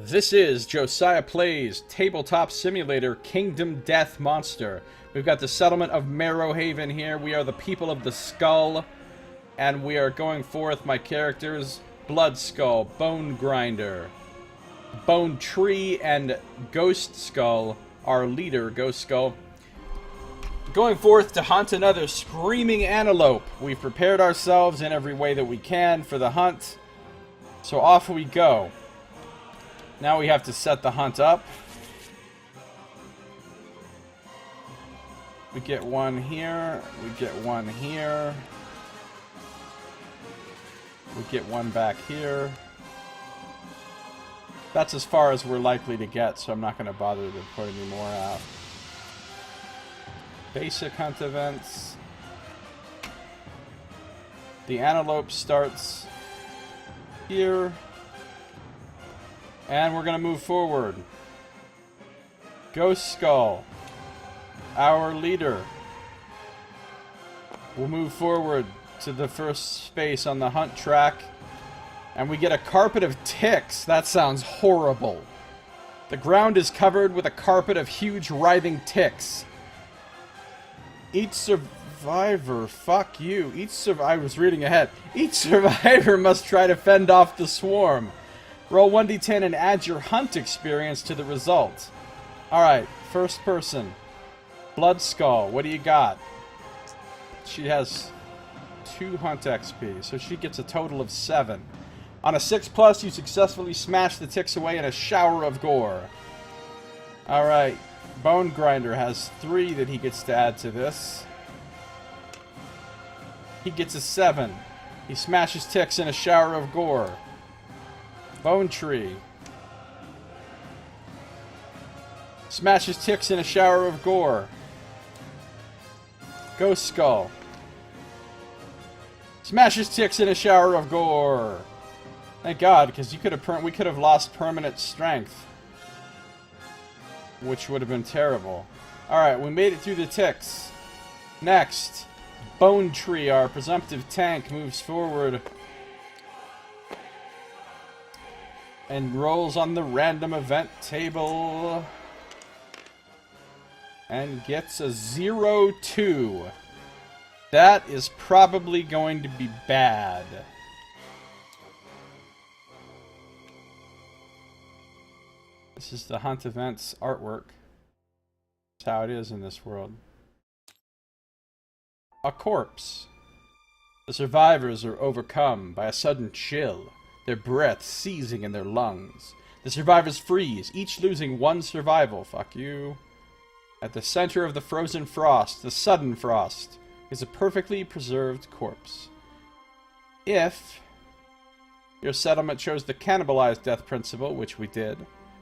This is Josiah Plays Tabletop Simulator Kingdom Death Monster. We've got the settlement of Marrowhaven here. We are the people of the Skull. And we are going forth, my characters, Blood Skull, Bone Grinder, Bone Tree, and Ghost Skull, our leader, Ghost Skull. Going forth to hunt another screaming antelope. We've prepared ourselves in every way that we can for the hunt. So off we go. Now we have to set the hunt up. We get one here. We get one here. We get one back here. That's as far as we're likely to get, so I'm not going to bother to put any more out. Basic hunt events. The antelope starts here. And we're going to move forward. Ghost Skull, our leader, will move forward to the first space on the hunt track. And we get a carpet of ticks. That sounds horrible. The ground is covered with a carpet of huge writhing ticks. Each survivor, fuck you. I was reading ahead. Each survivor must try to fend off the swarm. Roll 1d10 and add your hunt experience to the result. Alright, first person. Blood Skull, what do you got? She has 2 hunt XP, so she gets a total of 7. On a 6+, you successfully smash the ticks away in a shower of gore. Alright, Bone Grinder has 3 that he gets to add to this. He gets a 7. He smashes ticks in a shower of gore. Bone Tree smashes ticks in a shower of gore. Ghost Skull smashes ticks in a shower of gore. Thank God, because we could have lost permanent strength, which would have been terrible. All right, we made it through the ticks. Next, Bone Tree, our presumptive tank, moves forward and rolls on the random event table. And gets a 0-2. That is probably going to be bad. This is the hunt events artwork. That's how it is in this world. A corpse. The survivors are overcome by a sudden chill, their breath seizing in their lungs. The survivors freeze, each losing 1 survival. Fuck you. At the center of the frozen frost, the sudden frost, is a perfectly preserved corpse. If your settlement chose the cannibalized death principle, which we did,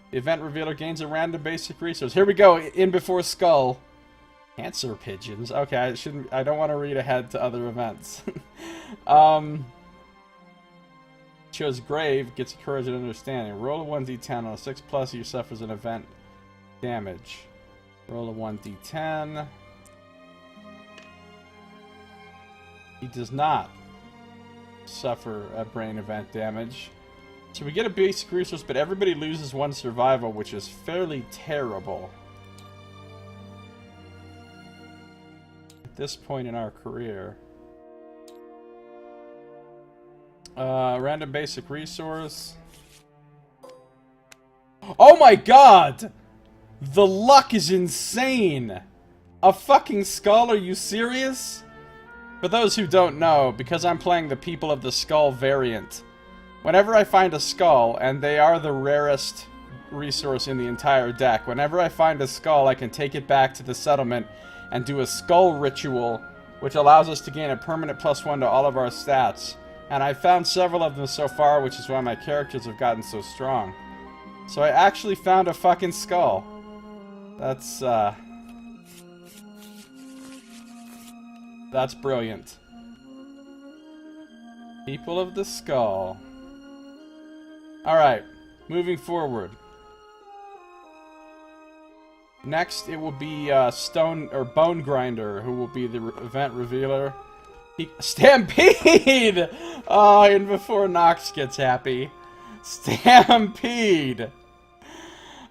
the event revealer gains a random basic resource. Here we go, in before skull. Answer pigeons. Okay, I don't want to read ahead to other events. Chose grave, gets courage and understanding. Roll a 1d10 on a 6+, you suffers an event damage. Roll a 1d10. He does not suffer a brain event damage. So we get a basic resource, but everybody loses 1 survival, which is fairly terrible at this point in our career. Random basic resource. Oh my god! The luck is insane! A fucking skull, are you serious? For those who don't know, because I'm playing the People of the Skull variant, whenever I find a skull, and they are the rarest resource in the entire deck, whenever I find a skull, I can take it back to the settlement and do a skull ritual, which allows us to gain a permanent +1 to all of our stats. And I've found several of them so far, which is why my characters have gotten so strong. So I actually found a fucking skull. That's brilliant. People of the Skull. Alright, moving forward. Next, it will be Bone Grinder, who will be the event revealer. Stampede! Oh, and before Nox gets happy. Stampede!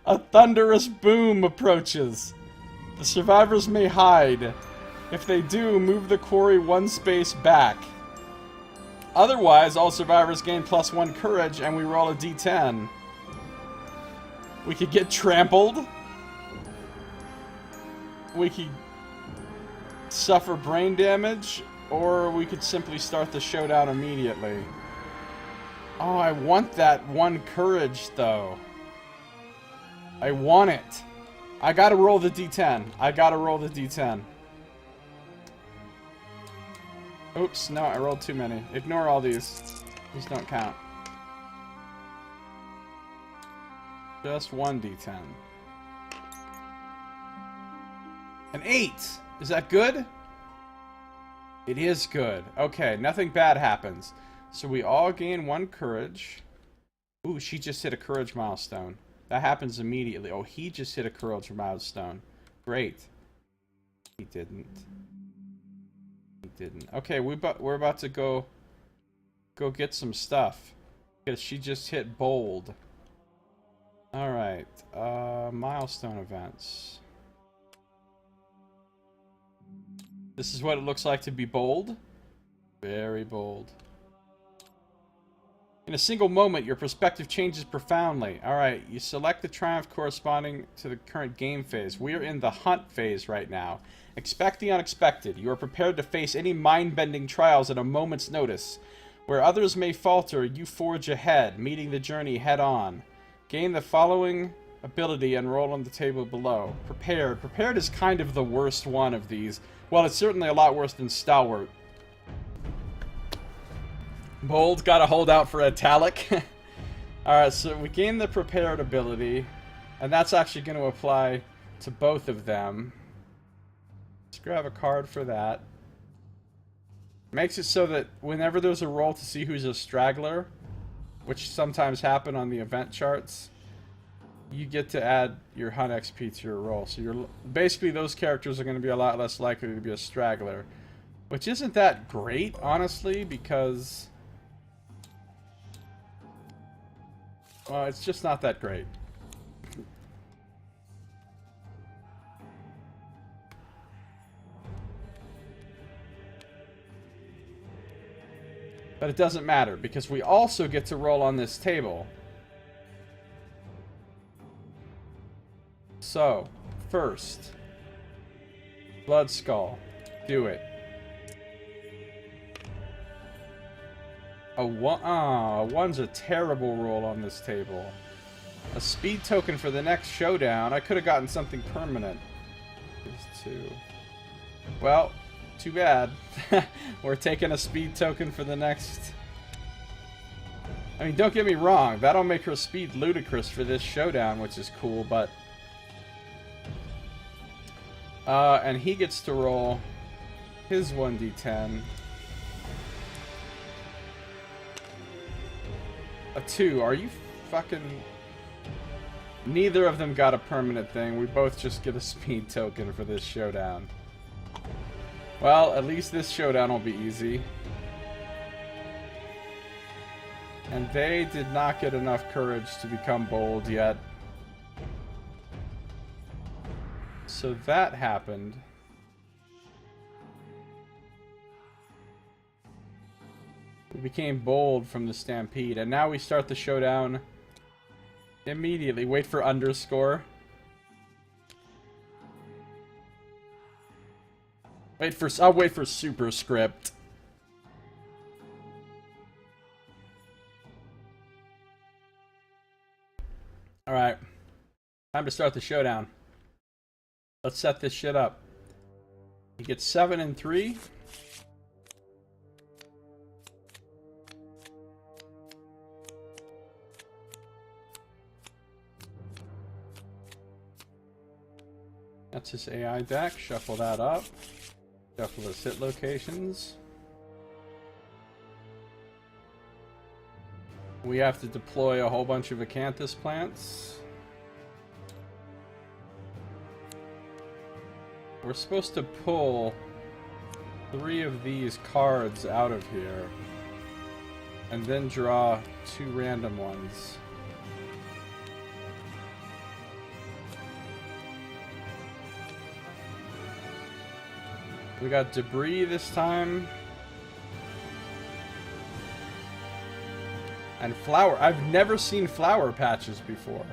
A thunderous boom approaches. The survivors may hide. If they do, move the quarry one space back. Otherwise, all survivors gain +1 courage and we roll a d10. We could get trampled. We could suffer brain damage, or we could simply start the showdown immediately. Oh, I want that 1 courage, though. I want it. I gotta roll the d10. I gotta roll the d10. Oops, no, I rolled too many. Ignore all these. These don't count. Just 1 d10. An 8! Is that good? It is good. Okay, nothing bad happens. So we all gain 1 courage. Ooh, she just hit a courage milestone. That happens immediately. Oh, he just hit a courage milestone. Great. He didn't. He didn't. Okay, we're about to go get some stuff. Because she just hit bold. Alright. Milestone events. This is what it looks like to be bold. Very bold. In a single moment, your perspective changes profoundly. Alright, you select the triumph corresponding to the current game phase. We are in the hunt phase right now. Expect the unexpected. You are prepared to face any mind-bending trials at a moment's notice. Where others may falter, you forge ahead, meeting the journey head-on. Gain the following ability and roll on the table below. Prepared. Prepared is kind of the worst one of these. Well, it's certainly a lot worse than Stalwart. Bold, gotta hold out for italic. Alright, so we gain the prepared ability, and that's actually going to apply to both of them. Let's grab a card for that. Makes it so that whenever there's a roll to see who's a straggler, which sometimes happen on the event charts, you get to add your hunt XP to your roll. So you're basically, those characters are going to be a lot less likely to be a straggler, which isn't that great, honestly, because, well, it's just not that great. But it doesn't matter, because we also get to roll on this table. So, first, Blood Skull. Do it. A one's a terrible roll on this table. A speed token for the next showdown. I could have gotten something permanent. There's 2. Well, too bad. We're taking a speed token for the next... I mean, don't get me wrong. That'll make her speed ludicrous for this showdown, which is cool, but... and he gets to roll his 1d10. A 2. Are you fucking... Neither of them got a permanent thing. We both just get a speed token for this showdown. Well, at least this showdown will be easy. And they did not get enough courage to become bold yet. So that happened. We became bold from the stampede, and now we start the showdown immediately. Wait for underscore. I'll wait for superscript. Alright. Time to start the showdown. Let's set this shit up. You get 7 and 3. That's his AI deck. Shuffle that up. Shuffle his hit locations. We have to deploy a whole bunch of acanthus plants. We're supposed to pull 3 of these cards out of here. And then draw 2 random ones. We got debris this time. And flower. I've never seen flower patches before.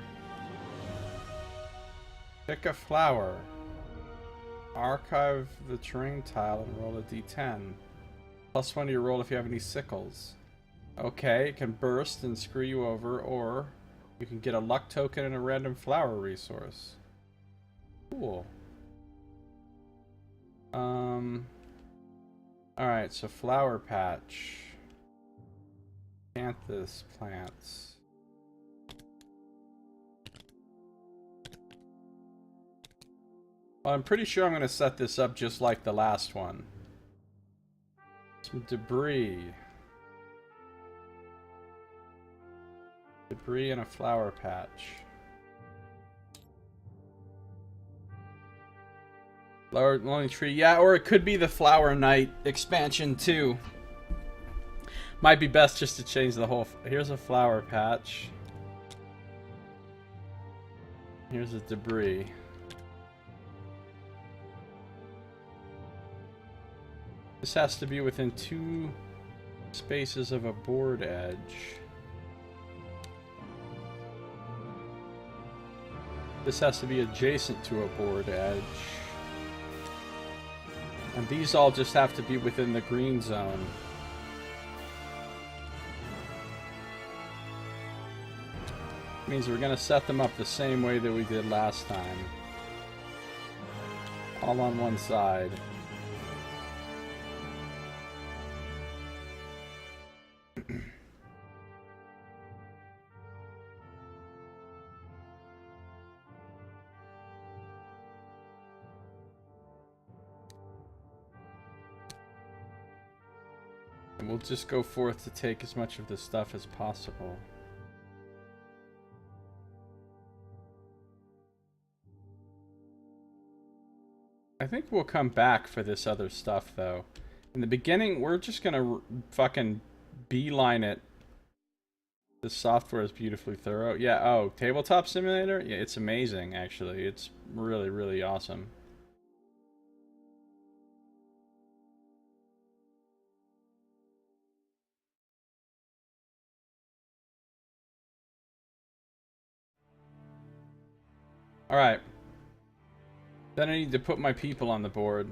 Pick a flower. Archive the terrain tile and roll a d10. +1 to your roll if you have any sickles. Okay, it can burst and screw you over, or you can get a luck token and a random flower resource. Cool. Alright, so flower patch. Canthus plants. Well, I'm pretty sure I'm going to set this up just like the last one. Some debris. Debris and a flower patch. Lonely tree. Yeah, or it could be the Flower Knight expansion too. Might be best just to change the whole... Here's a flower patch. Here's a debris. This has to be within 2 spaces of a board edge. This has to be adjacent to a board edge. And these all just have to be within the green zone. Means we're going to set them up the same way that we did last time. All on one side. And we'll just go forth to take as much of this stuff as possible. I think we'll come back for this other stuff, though. In the beginning, we're just gonna fucking beeline it. The software is beautifully thorough. Yeah, oh, Tabletop Simulator? Yeah, it's amazing, actually. It's really, really awesome. Alright. Then I need to put my people on the board.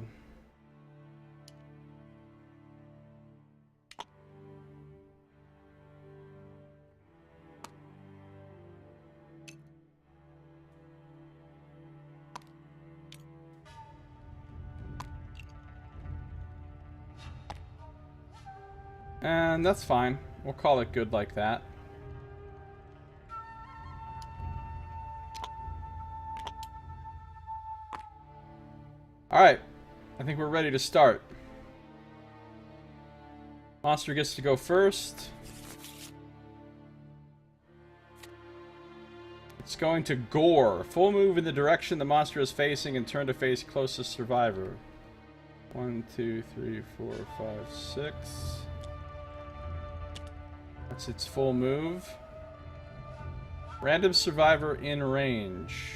And that's fine. We'll call it good like that. Alright. I think we're ready to start. Monster gets to go first. It's going to gore. Full move in the direction the monster is facing and turn to face closest survivor. 1, 2, 3, 4, 5, 6. That's its full move. Random survivor in range.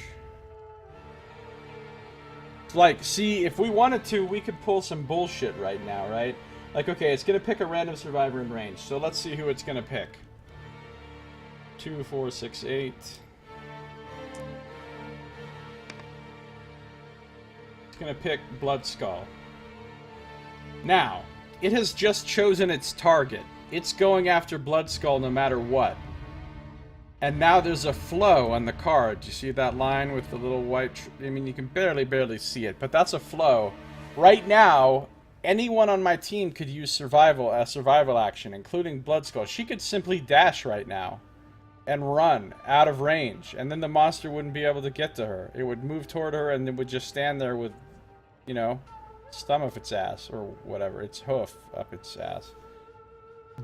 Like, see, if we wanted to, we could pull some bullshit right now, right? Like, okay, it's gonna pick a random survivor in range, so let's see who it's gonna pick. 2, 4, 6, 8. It's gonna pick Bloodskull. Now, it has just chosen its target. It's going after Bloodskull no matter what. And now there's a flow on the card. You see that line with the little white... I mean, you can barely see it, but that's a flow. Right now, anyone on my team could use survival action, including Bloodskull. She could simply dash right now and run out of range, and then the monster wouldn't be able to get to her. It would move toward her, and it would just stand there with, you know, stump of its ass, or whatever, its hoof up its ass.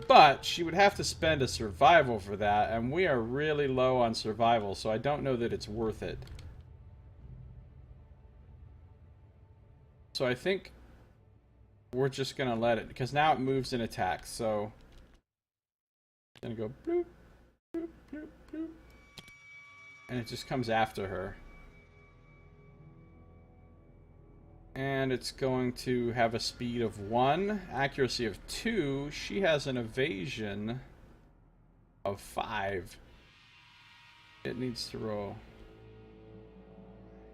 But she would have to spend a survival for that, and we are really low on survival, so I don't know that it's worth it. So I think we're just gonna let it, because now it moves and attacks, so... It's gonna go bloop, bloop, bloop, bloop. And it just comes after her. And it's going to have a speed of 1, accuracy of 2. She has an evasion of 5. It needs to roll.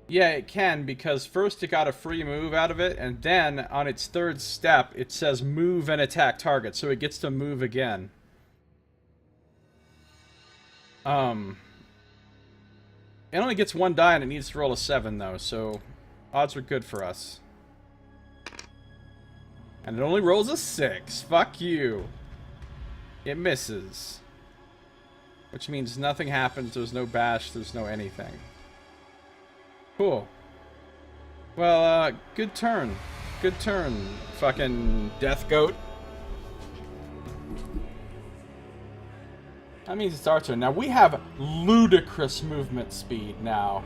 Yeah, it can, because first it got a free move out of it, and then on its third step, it says move and attack target, so it gets to move again. It only gets 1 die, and it needs to roll a 7, though, so odds are good for us. And it only rolls a 6. Fuck you. It misses. Which means nothing happens, there's no bash, there's no anything. Cool. Well, good turn. Good turn, fucking death goat. That means it's our turn. Now, we have ludicrous movement speed now.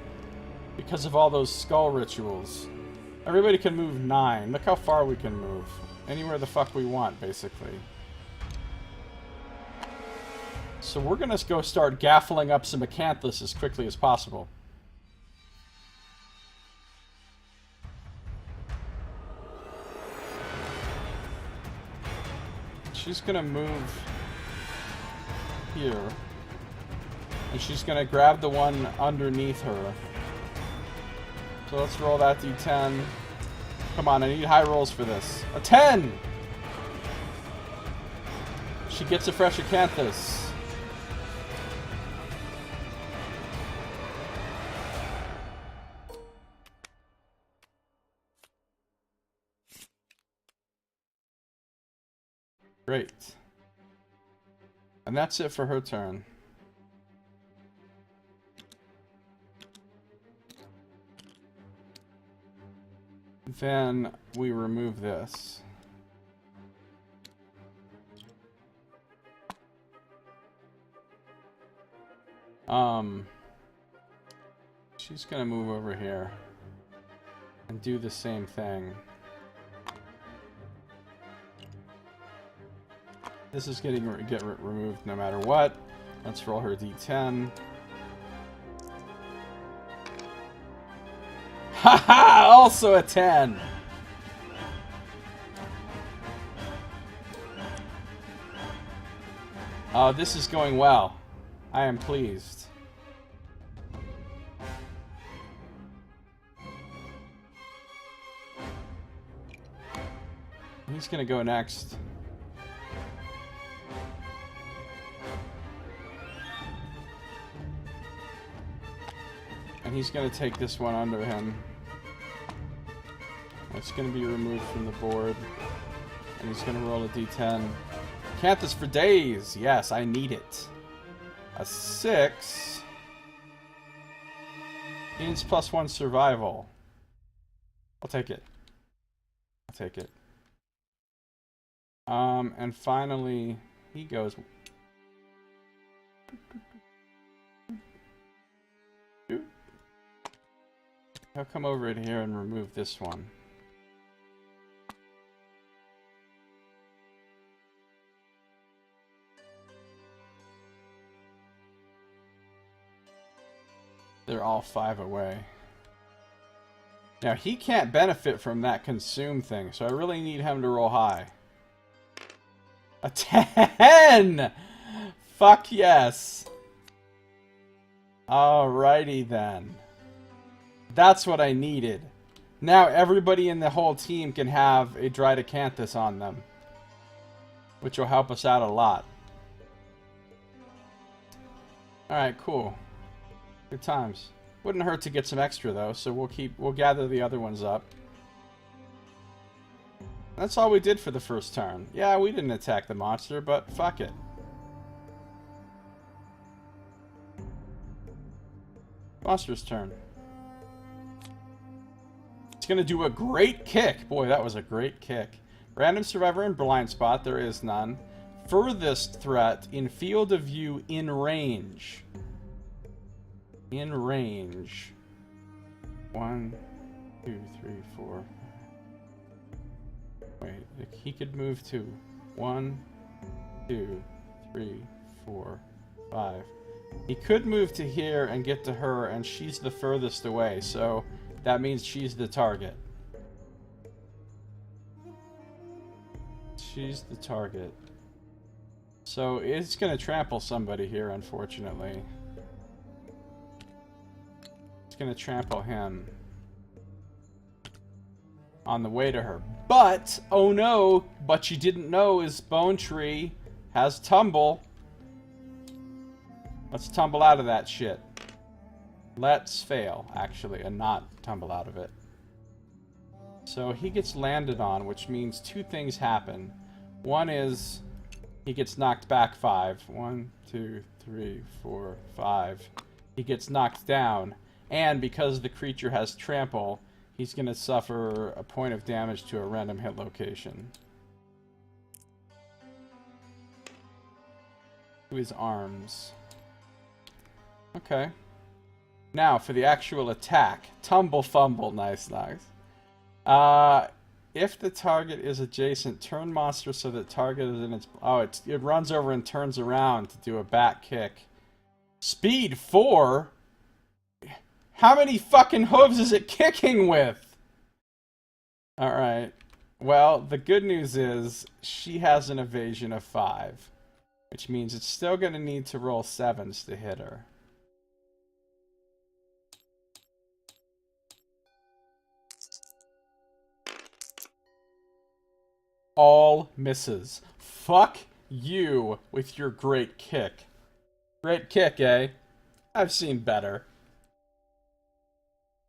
Because of all those skull rituals. Everybody can move 9. Look how far we can move. Anywhere the fuck we want, basically. So we're gonna go start gaffling up some acanthus as quickly as possible. She's gonna move here. And she's gonna grab the one underneath her. So let's roll that d10. Come on, I need high rolls for this. A 10! She gets a fresh acanthus. Great. And that's it for her turn. Then we remove this. She's gonna move over here and do the same thing. This is getting removed no matter what. Let's roll her d10. Haha! Also a 10! Oh, this is going well. I am pleased. He's gonna go next. And he's going to take this one under him. It's going to be removed from the board. And he's going to roll a d10. Acanthus for days! Yes, I need it. A 6. Gains +1 survival. I'll take it. I'll take it. And finally, he goes... I'll come over in here and remove this one. They're all 5 away. Now, he can't benefit from that consume thing, so I really need him to roll high. A 10! Fuck yes! Alrighty then. That's what I needed. Now everybody in the whole team can have a dried acanthus on them. Which will help us out a lot. Alright, cool. Good times. Wouldn't hurt to get some extra though, so we'll gather the other ones up. That's all we did for the first turn. Yeah, we didn't attack the monster, but fuck it. Monster's turn. It's going to do a great kick. Boy, that was a great kick. Random survivor in blind spot. There is none. Furthest threat in field of view in range. In range. 1, 2, 3, 4. Wait, he could move to 1, 2, 3, 4, 5. He could move to here and get to her, and she's the furthest away, so that means she's the target. She's the target. So it's gonna trample somebody here, unfortunately. It's gonna trample him on the way to her. But, oh no, what you didn't know is Bone Tree has tumble. Let's tumble out of that shit. Let's fail, actually, and not tumble out of it. So he gets landed on, which means two things happen. One is he gets knocked back 5. 1, 2, 3, 4, 5. He gets knocked down. And because the creature has trample, he's going to suffer a point of damage to a random hit location. To his arms. Okay. Now, for the actual attack. Tumble Fumble. Nice, nice. If the target is adjacent, turn monster so that target is in its... Oh, it runs over and turns around to do a back kick. Speed 4? How many fucking hooves is it kicking with? Alright. Well, the good news is she has an evasion of 5. Which means it's still going to need to roll 7s to hit her. All misses. Fuck you with your great kick. Great kick, eh? I've seen better.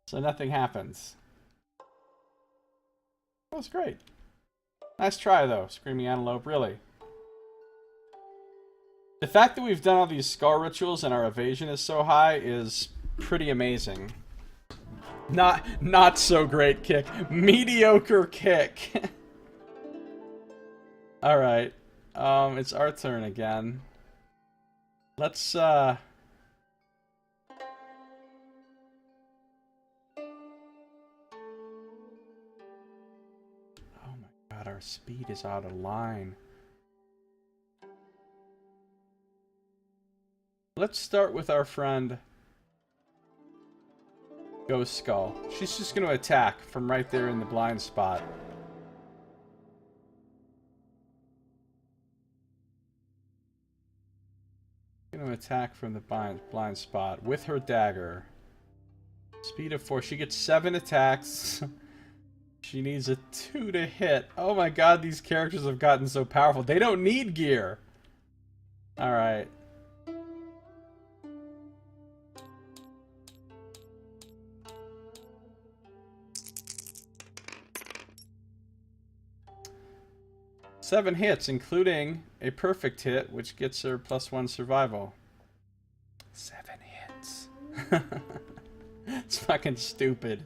So nothing happens. That was great. Nice try, though, Screaming Antelope, really. The fact that we've done all these skull rituals and our evasion is so high is pretty amazing. Not so great kick. Mediocre kick. Alright. It's our turn again. Let's, oh my god, our speed is out of line. Let's start with our friend Ghost Skull. She's just going to attack from right there in the blind spot. Going to attack from the blind spot with her dagger. Speed of 4. She gets 7 attacks. She needs a 2 to hit. Oh my god, these characters have gotten so powerful. They don't need gear. Alright. Seven hits, including a perfect hit, which gets her +1 survival. 7 hits. It's fucking stupid.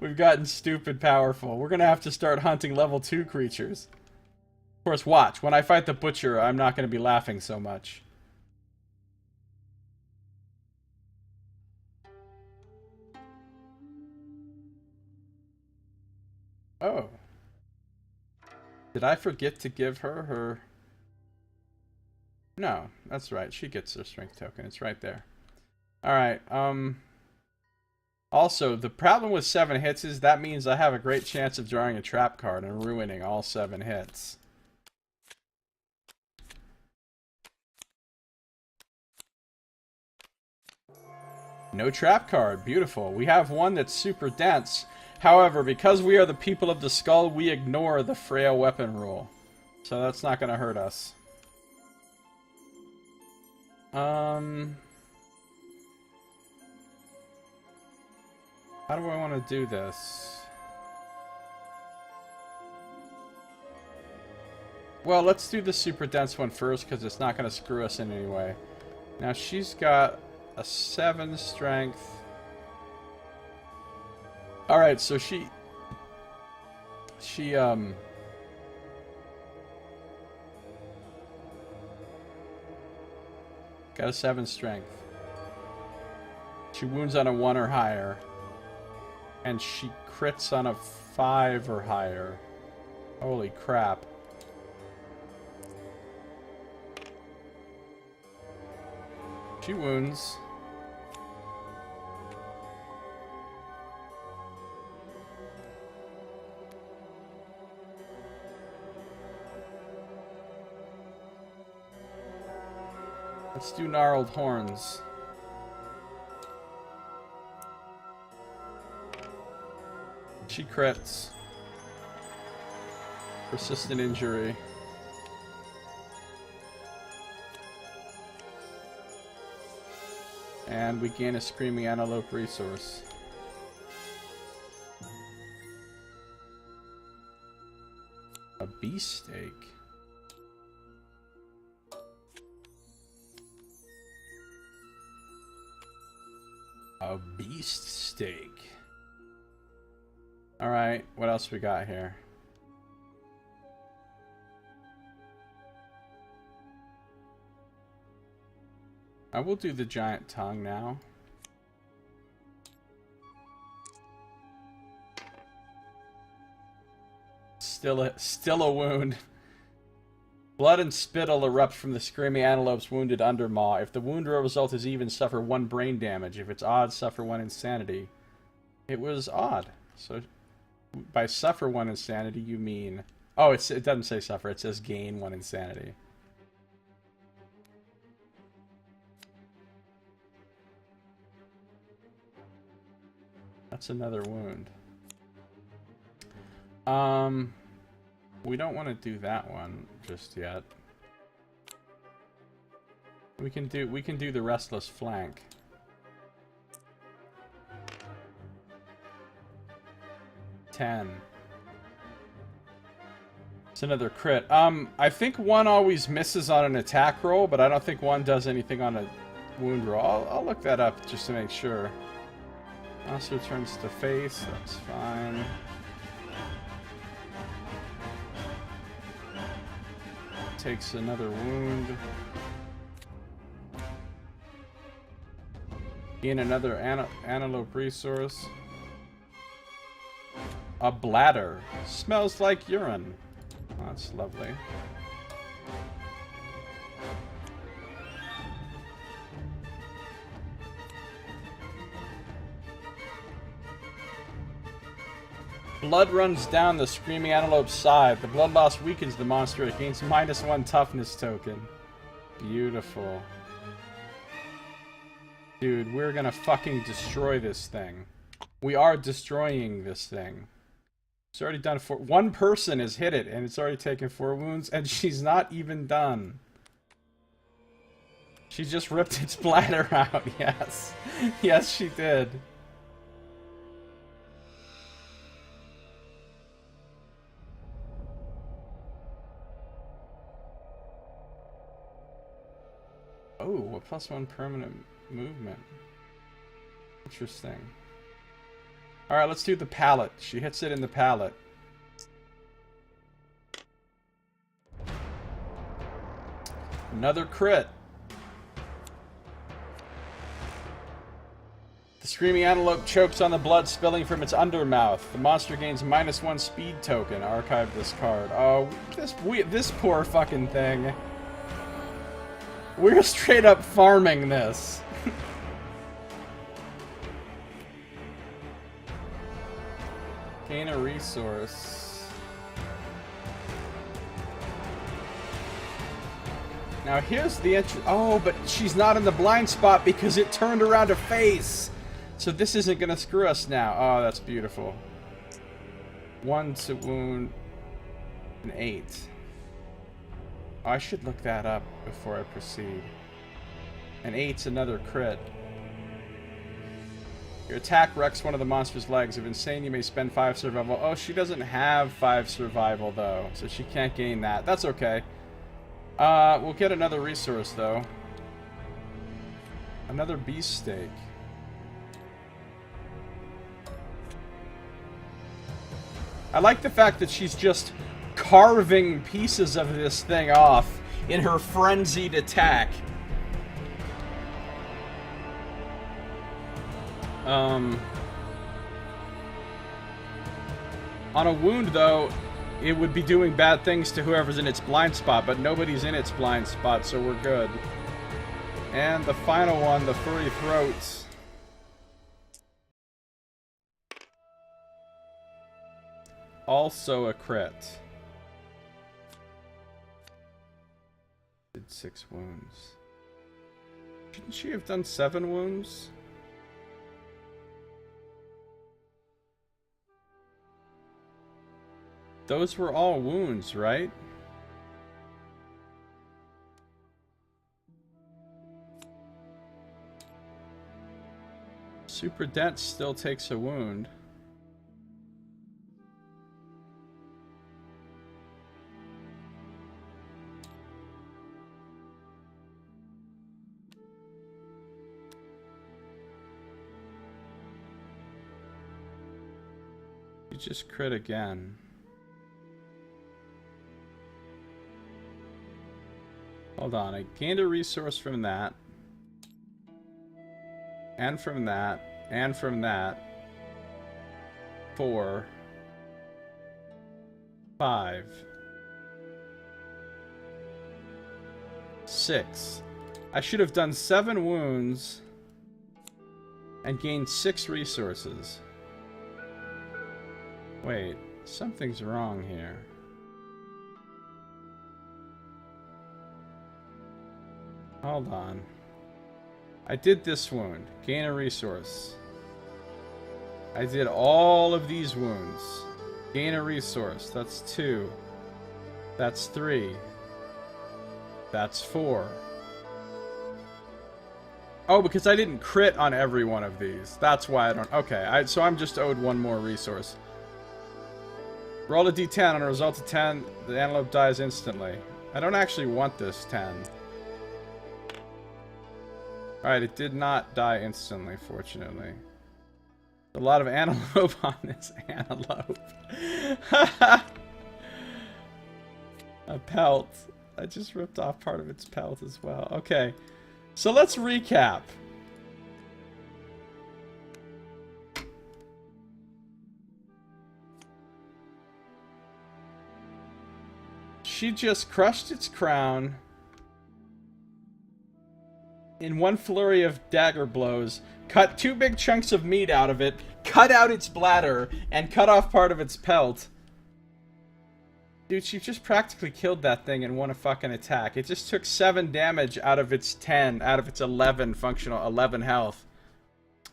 We've gotten stupid powerful. We're gonna have to start hunting level 2 creatures. Of course, watch. When I fight the Butcher, I'm not gonna be laughing so much. Oh. Did I forget to give her her... No, that's right. She gets her strength token. It's right there. Alright, also, the problem with 7 hits is that means I have a great chance of drawing a trap card and ruining all 7 hits. No trap card. Beautiful. We have one that's super dense. However, because we are the people of the skull, we ignore the frail weapon rule. So that's not going to hurt us. How do I want to do this? Well, let's do the super dense one first, because it's not going to screw us in any way. Now, she's got a 7 strength. Alright, so she got a 7 strength. She wounds on a 1 or higher. And she crits on a 5 or higher. Holy crap. She wounds. Let's do gnarled horns. She crits. Persistent injury. And we gain a Screaming Antelope resource. A beefsteak. A beast steak. Alright, what else we got here? I will do the giant tongue now. Still a wound. Blood and spittle erupt from the Screaming Antelope's wounded undermaw. If the wound result is even, suffer 1 brain damage. If it's odd, suffer 1 insanity. It was odd. So, by suffer 1 insanity, you mean... Oh, it doesn't say suffer. It says gain 1 insanity. That's another wound. We don't want to do that one just yet. We can do the restless flank. $10. It's another crit. I think 1 always misses on an attack roll, but I don't think 1 does anything on a wound roll. I'll look that up just to make sure. Also turns to face, that's fine. Takes another wound. Gain another antelope resource. A bladder. Smells like urine. Oh, that's lovely. Blood runs down the Screaming Antelope's side. The blood loss weakens the monster. It gains -1 toughness token. Beautiful. Dude, we're gonna fucking destroy this thing. We are destroying this thing. It's already done 4... 1 person has hit it, and it's already taken 4 wounds, and she's not even done. She just ripped its bladder out, yes. Yes, she did. Oh, a +1 permanent movement. Interesting. Alright, let's do the palate. She hits it in the palate. Another crit. The Screaming Antelope chokes on the blood spilling from its undermouth. The monster gains -1 speed token. Archive this card. Oh, this poor fucking thing. We're straight up farming this. Gain a resource. Now here's the oh, but she's not in the blind spot because it turned around her face. So this isn't gonna screw us now. Oh, that's beautiful. 1 to wound. An 8. Oh, I should look that up before I proceed. An 8's another crit. Your attack wrecks one of the monster's legs. If insane, you may spend 5 survival. Oh, she doesn't have 5 survival, though, so she can't gain that. That's okay. We'll get another resource, though. Another beast steak. I like the fact that she's just carving pieces of this thing off in her frenzied attack. On a wound, though, it would be doing bad things to whoever's in its blind spot, but nobody's in its blind spot, so we're good. And the final one, the furry throats. Also a crit. Did 6 wounds. Shouldn't she have done 7 wounds? Those were all wounds, right? Super Dense still takes a wound. You just crit again. Hold on, I gained a resource from that. And from that. And from that. 4. 5. 6. I should have done 7 wounds and gained 6 resources. Wait, something's wrong here. Hold on. I did this wound. Gain a resource. I did all of these wounds. Gain a resource. That's 2. That's 3. That's 4. Oh, because I didn't crit on every one of these. That's why I don't... Okay, so I'm just owed 1 more resource. Roll a d10. On a result of 10, the antelope dies instantly. I don't actually want this 10. Alright, it did not die instantly, fortunately. A lot of antelope on this antelope. A pelt. I just ripped off part of its pelt as well. Okay, so let's recap. She just crushed its crown in one flurry of dagger blows, cut 2 big chunks of meat out of it, cut out its bladder, and cut off part of its pelt. Dude, she just practically killed that thing in one fucking attack. It just took 7 damage out of its 10, out of its 11 functional, 11 health.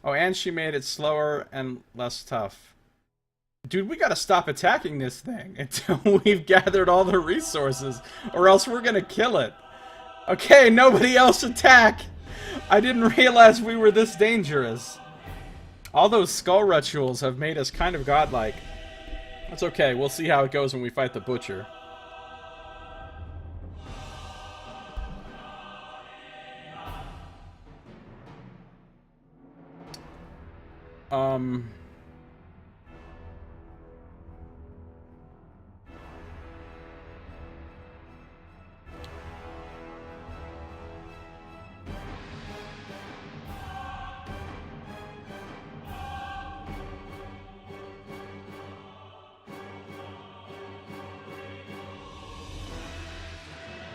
Oh, and she made it slower and less tough. Dude, we gotta stop attacking this thing until we've gathered all the resources, or else we're gonna kill it. Okay, nobody else attack! I didn't realize we were this dangerous. All those skull rituals have made us kind of godlike. That's okay, we'll see how it goes when we fight the butcher.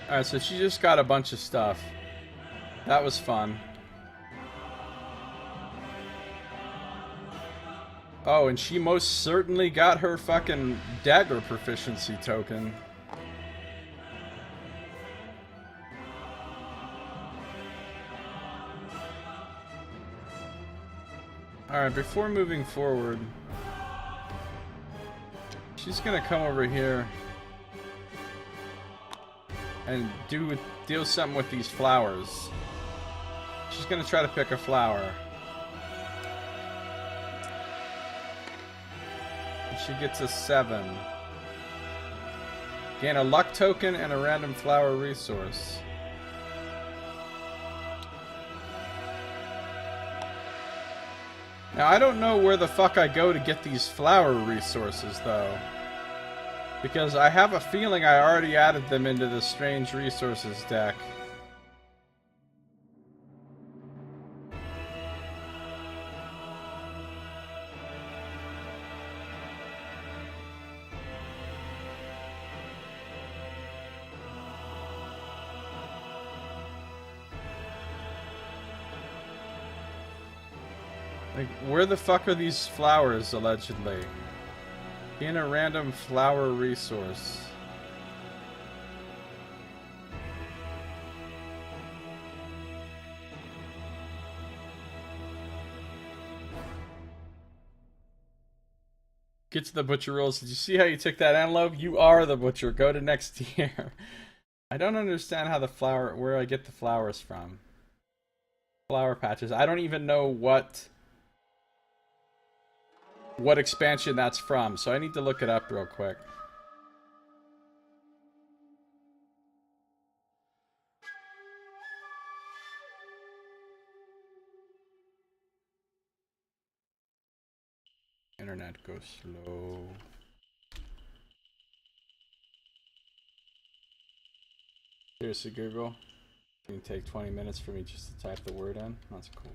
Alright, so she just got a bunch of stuff. That was fun. Oh, and she most certainly got her fucking dagger proficiency token. Alright, before moving forward, she's gonna come over here and deal something with these flowers. She's gonna try to pick a flower. And she gets a 7. Gain a luck token and a random flower resource. Now I don't know where the fuck I go to get these flower resources though. Because I have a feeling I already added them into the strange resources deck. Like, where the fuck are these flowers, allegedly? In a random flower resource. Get to the butcher rules. Did you see how you took that antelope? You are the butcher. Go to next tier. I don't understand how the flower, where I get the flowers from. Flower patches. I don't even know what expansion that's from, so I need to look it up real quick. Internet goes slow. Seriously, Google? It can take 20 minutes for me just to type the word in? That's cool.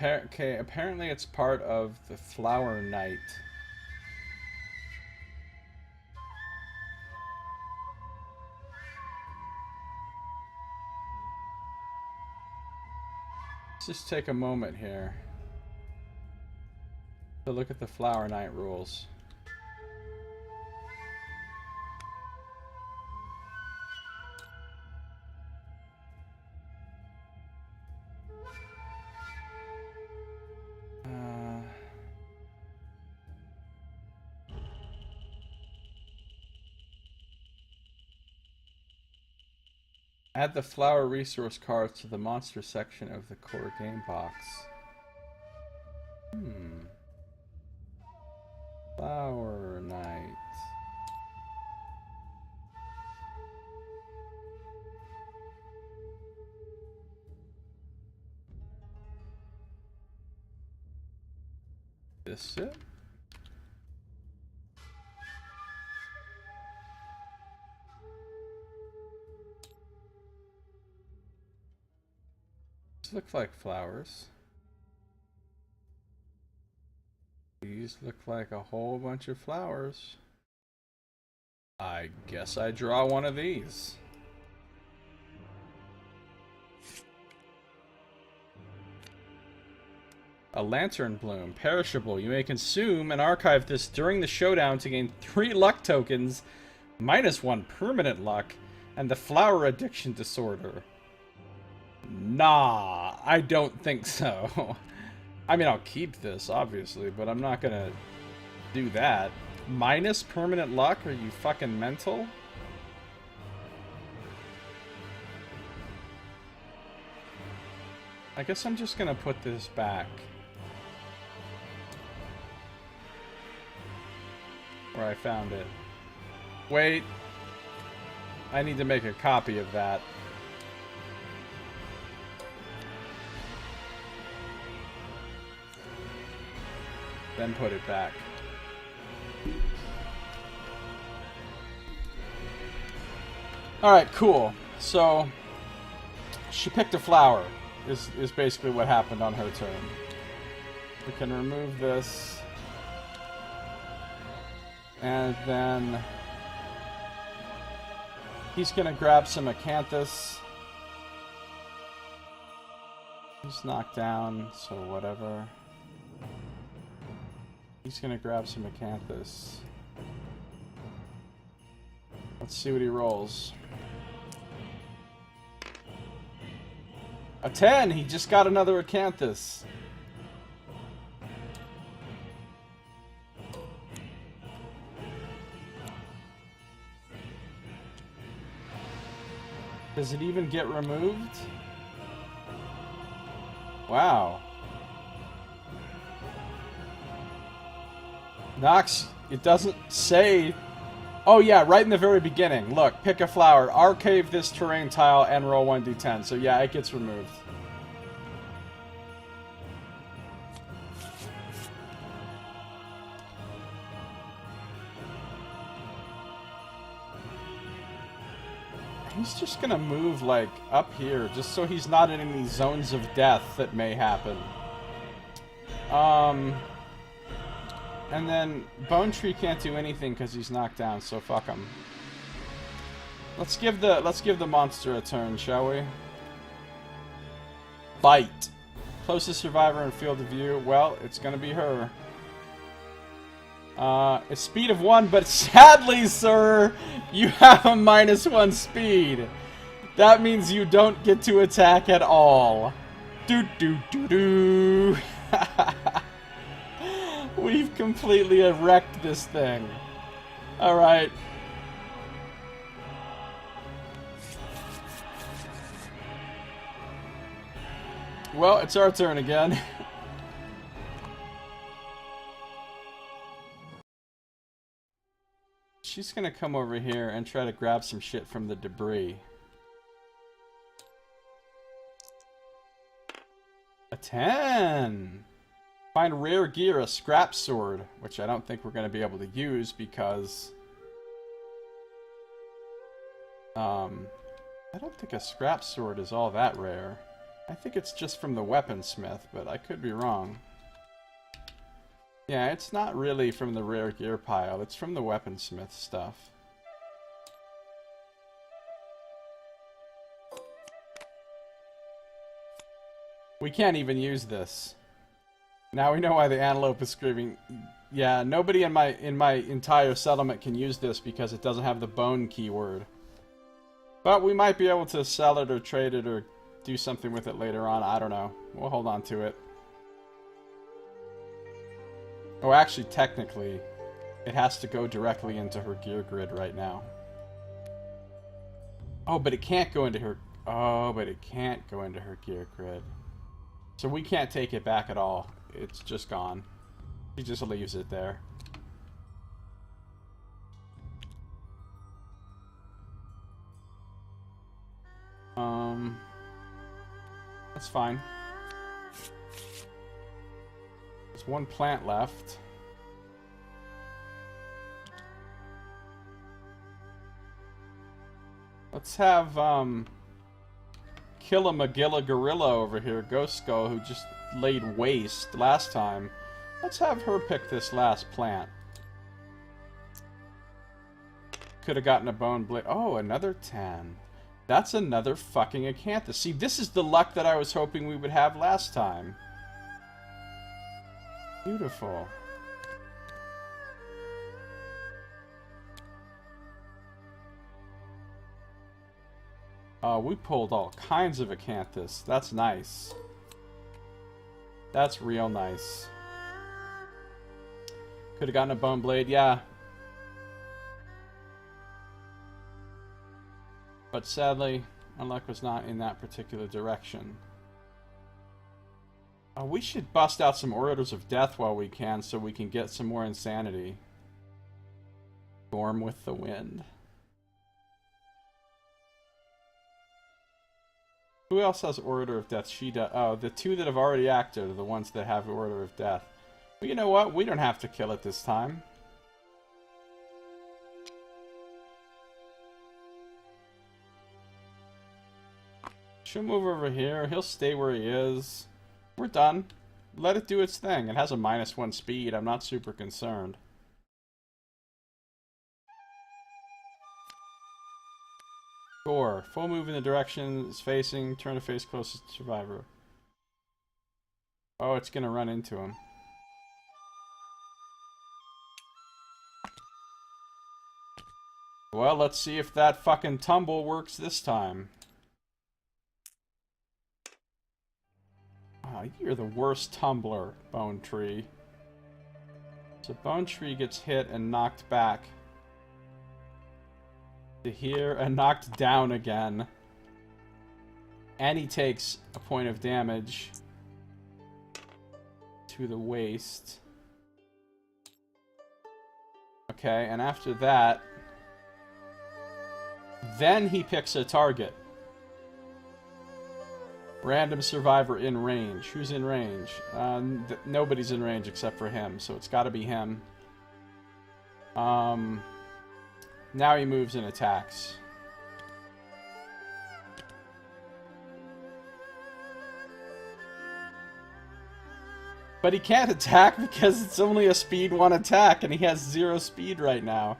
Okay, apparently it's part of the Flower Knight. Let's just take a moment here to look at the Flower Knight rules. Add the flower resource cards to the monster section of the core game box. Flower Knight. This it? These look like flowers. These look like a whole bunch of flowers. I guess I draw one of these. A lantern bloom, perishable. You may consume and archive this during the showdown to gain 3 luck tokens, -1 permanent luck, and the flower addiction disorder. Nah, I don't think so. I mean, I'll keep this, obviously, but I'm not gonna do that. Minus permanent luck? Are you fucking mental? I guess I'm just gonna put this back. Where I found it. Wait. I need to make a copy of that. Then put it back. Alright, cool. So, she picked a flower, is basically what happened on her turn. We can remove this. And then he's gonna grab some acanthus. He's knocked down, so whatever. He's gonna grab some acanthus. Let's see what he rolls. A 10! He just got another acanthus. Does it even get removed? Wow. Nox, it doesn't say... Oh yeah, right in the very beginning. Look, pick a flower, archive this terrain tile, and roll 1d10. So yeah, it gets removed. He's just gonna move, like, up here, just so he's not in any zones of death that may happen. And then Bone Tree can't do anything because he's knocked down, so fuck him. Let's give the monster a turn, shall we? Bite. Closest survivor in field of view. Well, it's gonna be her. It's speed of 1, but sadly, sir, you have a -1 speed. That means you don't get to attack at all. Do do do do. We've completely wrecked this thing. Alright. Well, it's our turn again. She's gonna come over here and try to grab some shit from the debris. A 10! Find rare gear, a scrap sword, which I don't think we're going to be able to use because... I don't think a scrap sword is all that rare. I think it's just from the weaponsmith, but I could be wrong. Yeah, it's not really from the rare gear pile, it's from the weaponsmith stuff. We can't even use this. Now we know why the antelope is screaming. Yeah, nobody in my entire settlement can use this because it doesn't have the bone keyword. But we might be able to sell it or trade it or do something with it later on. I don't know. We'll hold on to it. Oh, actually, technically, it has to go directly into her gear grid right now. Oh, but it can't go into her... Oh, but it can't go into her gear grid. So we can't take it back at all. It's just gone. She just leaves it there. That's fine. There's one plant left. Let's have, Kill a Magilla Gorilla over here, Ghost Skull, who just laid waste last time. Let's have her pick this last plant. Could have gotten a bone blade. Oh, another 10. That's another fucking acanthus. See, this is the luck that I was hoping we would have last time. Beautiful. We pulled all kinds of acanthus. That's nice. That's real nice. Could have gotten a bone blade, yeah. But sadly, my luck was not in that particular direction. We should bust out some Orders of Death while we can so we can get some more insanity. Gorm with the wind. Who else has Order of Death? She does. Oh, the two that have already acted are the ones that have Order of Death. But you know what? We don't have to kill it this time. She'll move over here. He'll stay where he is. We're done. Let it do its thing. It has a -1 speed. I'm not super concerned. Gore. Full move in the direction it's facing. Turn to face closest to survivor. Oh, it's gonna run into him. Well, let's see if that fucking tumble works this time. Oh, you're the worst tumbler, Bone Tree. So Bone Tree gets hit and knocked back. To here and knocked down again. And he takes a point of damage to the waist. Okay, and after that, then he picks a target. Random survivor in range. Who's in range? Nobody's in range except for him, so it's got to be him. Now he moves and attacks. But he can't attack because it's only a speed 1 attack and he has 0 speed right now.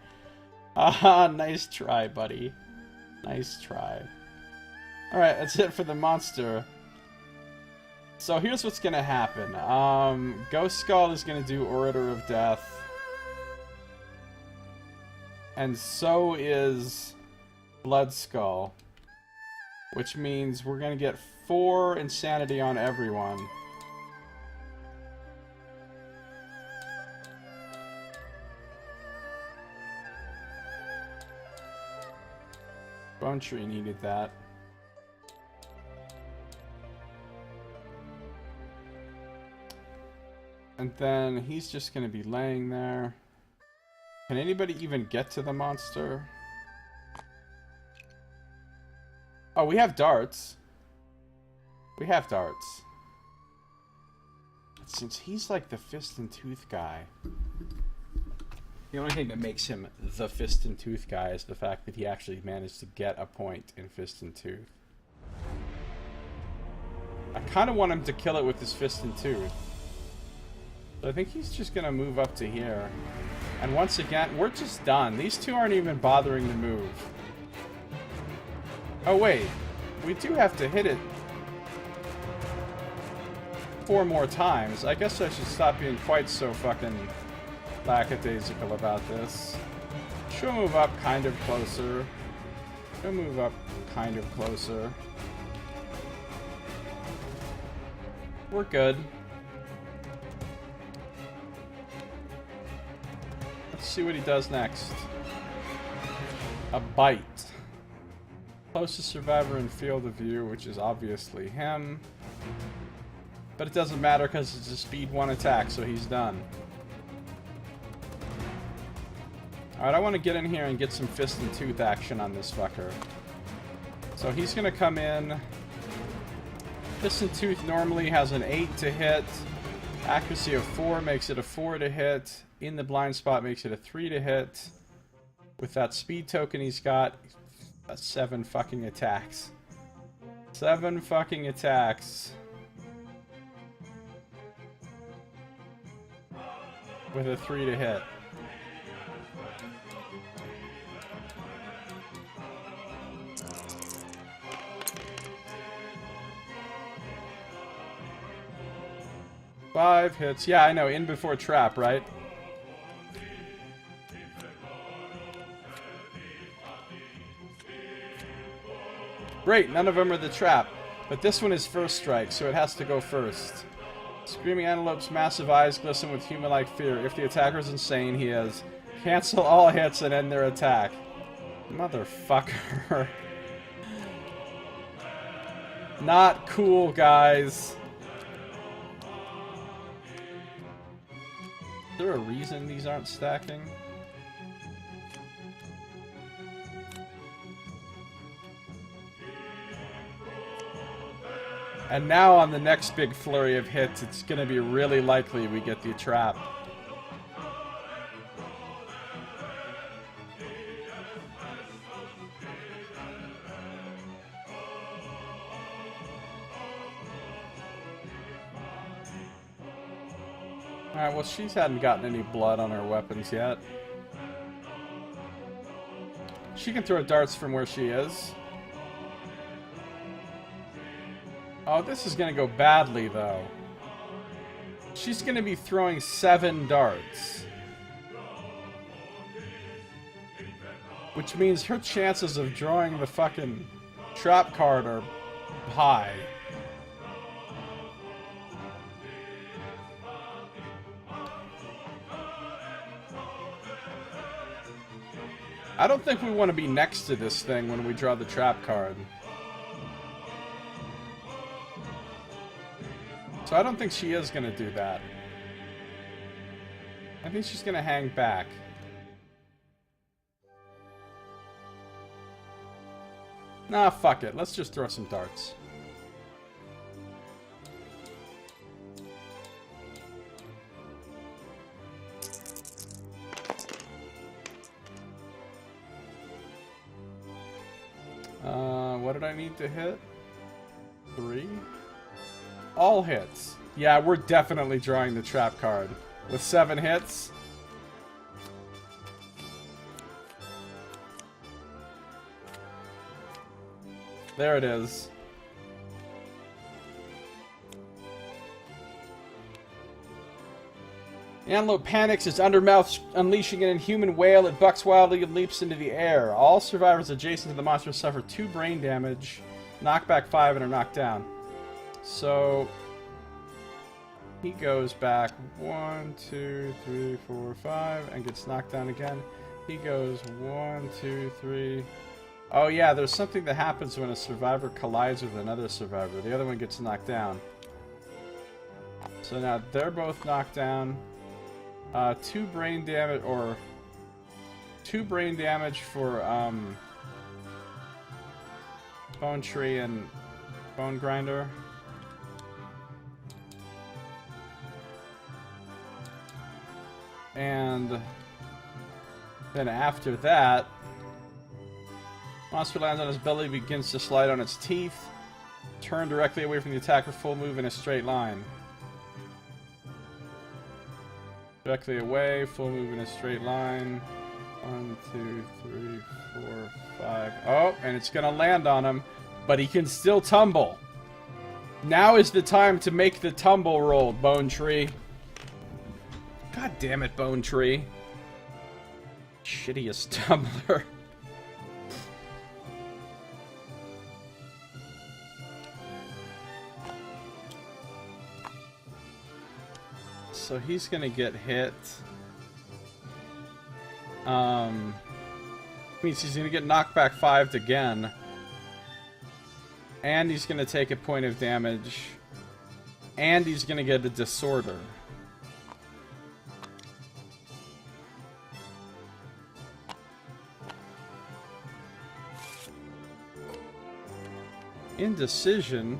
Ah, nice try, buddy. Nice try. Alright, that's it for the monster. So here's what's gonna happen. Ghost Skull is gonna do Order of Death. And so is Blood Skull. Which means we're gonna get 4 insanity on everyone. Bone Tree needed that. And then he's just gonna be laying there. Can anybody even get to the monster? Oh, we have darts. We have darts. Since he's like the fist and tooth guy, the only thing that makes him the fist and tooth guy is the fact that he actually managed to get a point in fist and tooth. I kind of want him to kill it with his fist and tooth. So I think he's just going to move up to here. And once again, we're just done. These two aren't even bothering to move. Oh wait, we do have to hit it 4 more times. I guess I should stop being quite so fucking lackadaisical about this. She'll move up kind of closer. She'll move up kind of closer. We're good. Let's see what he does next. A bite. Closest survivor in field of view, which is obviously him. But it doesn't matter because it's a speed 1 attack, so he's done. Alright, I want to get in here and get some fist and tooth action on this fucker. So he's going to come in. Fist and tooth normally has an 8 to hit. Accuracy of 4 makes it a 4 to hit. In the blind spot makes it a 3 to hit. With that speed token he's got, 7 fucking attacks. 7 fucking attacks. With a 3 to hit. Five hits. Yeah, I know. In before trap, right? Great, none of them are the trap. But this one is first strike, so it has to go first. Screaming Antelope's massive eyes glisten with human-like fear. If the attacker is insane, he is. Cancel all hits and end their attack. Motherfucker. Not cool, guys. Is there a reason these aren't stacking? And now on the next big flurry of hits, it's going to be really likely we get the trap. Alright, well, she hadn't gotten any blood on her weapons yet. She can throw darts from where she is. Oh, this is going to go badly, though. She's going to be throwing 7 darts. Which means her chances of drawing the fucking trap card are high. I don't think we want to be next to this thing when we draw the trap card. So I don't think she is going to do that. I think she's going to hang back. Nah, fuck it. Let's just throw some darts. What did I need to hit? 3? All hits. Yeah, we're definitely drawing the trap card. With 7 hits. There it is. The antelope panics, its undermouth unleashing an inhuman wail. It bucks wildly and leaps into the air. All survivors adjacent to the monster suffer 2 brain damage. knockback 5 and are knocked down. So he goes back 1, 2, 3, 4, 5 and gets knocked down again. He goes 1, 2, 3. Oh yeah, there's something that happens when a survivor collides with another survivor. The other one gets knocked down. So now they're both knocked down. 2 brain damage, or 2 brain damage for Bone Tree and Bone Grinder. And then after that, monster lands on his belly, begins to slide on its teeth. Turn directly away from the attacker, full move in a straight line. Directly away, full move in a straight line. 1, 2, 3, 4, 5. Oh, and it's gonna land on him, but he can still tumble. Now is the time to make the tumble roll, Bone Tree. God damn it, Bone Tree. Shittiest tumbler. So he's gonna get hit. Means he's gonna get knocked back 5 again. And he's gonna take a point of damage. And he's gonna get a disorder. Indecision.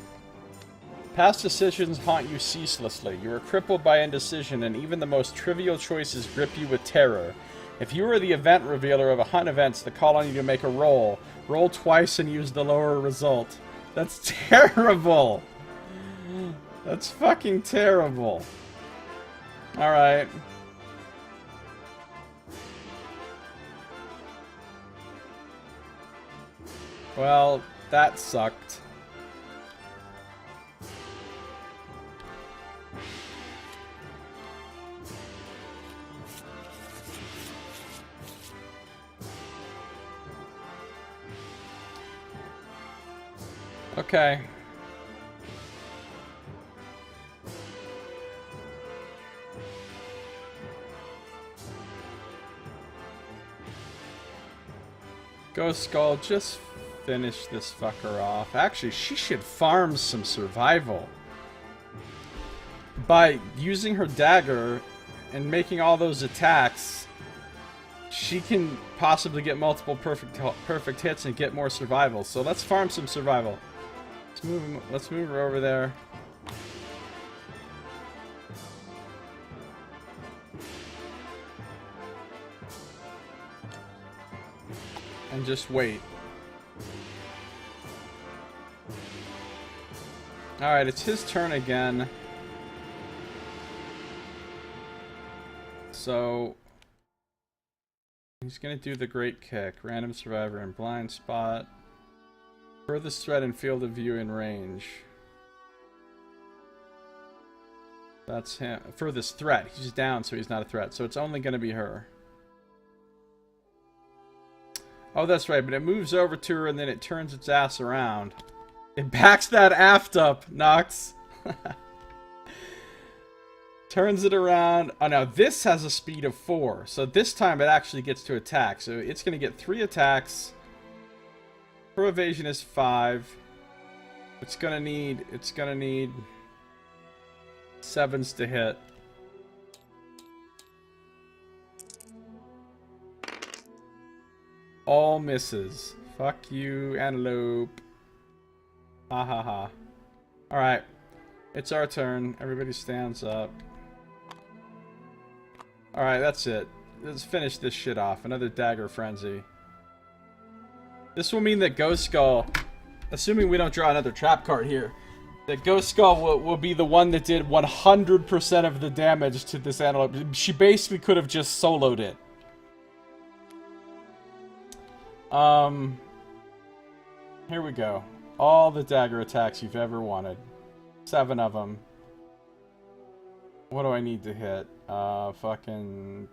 Past decisions haunt you ceaselessly. You are crippled by indecision, and even the most trivial choices grip you with terror. If you are the event revealer of a hunt events that call on you to make a roll, roll twice and use the lower result. That's terrible! That's fucking terrible. Alright. Well, that sucked. Okay. Ghost Skull, just finish this fucker off. Actually, she should farm some survival. By using her dagger and making all those attacks, she can possibly get multiple perfect hits and get more survival. So let's farm some survival. Let's move her over there. And just wait. Alright, it's his turn again. So he's gonna do the great kick. Random survivor in blind spot. Furthest threat in field of view and range. That's him. Furthest threat. He's down, so he's not a threat. So it's only gonna be her. Oh, that's right, but it moves over to her and then it turns its ass around. It backs that aft up, Nox. Turns it around. Oh, now this has a speed of 4. So this time it actually gets to attack. So it's going to get 3 attacks. Her evasion is 5. It's going to need 7s to hit. All misses. Fuck you, antelope. Ha ha ha. Alright. It's our turn. Everybody stands up. Alright, that's it. Let's finish this shit off. Another dagger frenzy. This will mean that Ghost Skull, assuming we don't draw another trap card here, that Ghost Skull will be the one that did 100% of the damage to this antelope. She basically could have just soloed it. Here we go. All the dagger attacks you've ever wanted. 7 of them. What do I need to hit? Fucking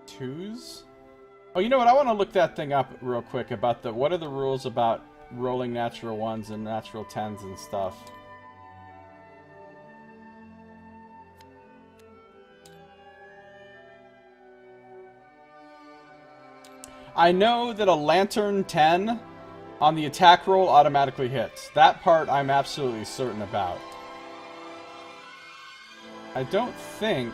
2s? Oh, you know what? I want to look that thing up real quick about what are the rules about rolling natural 1s and natural 10s and stuff. I know that a Lantern 10 on the attack roll automatically hits. That part I'm absolutely certain about. I don't think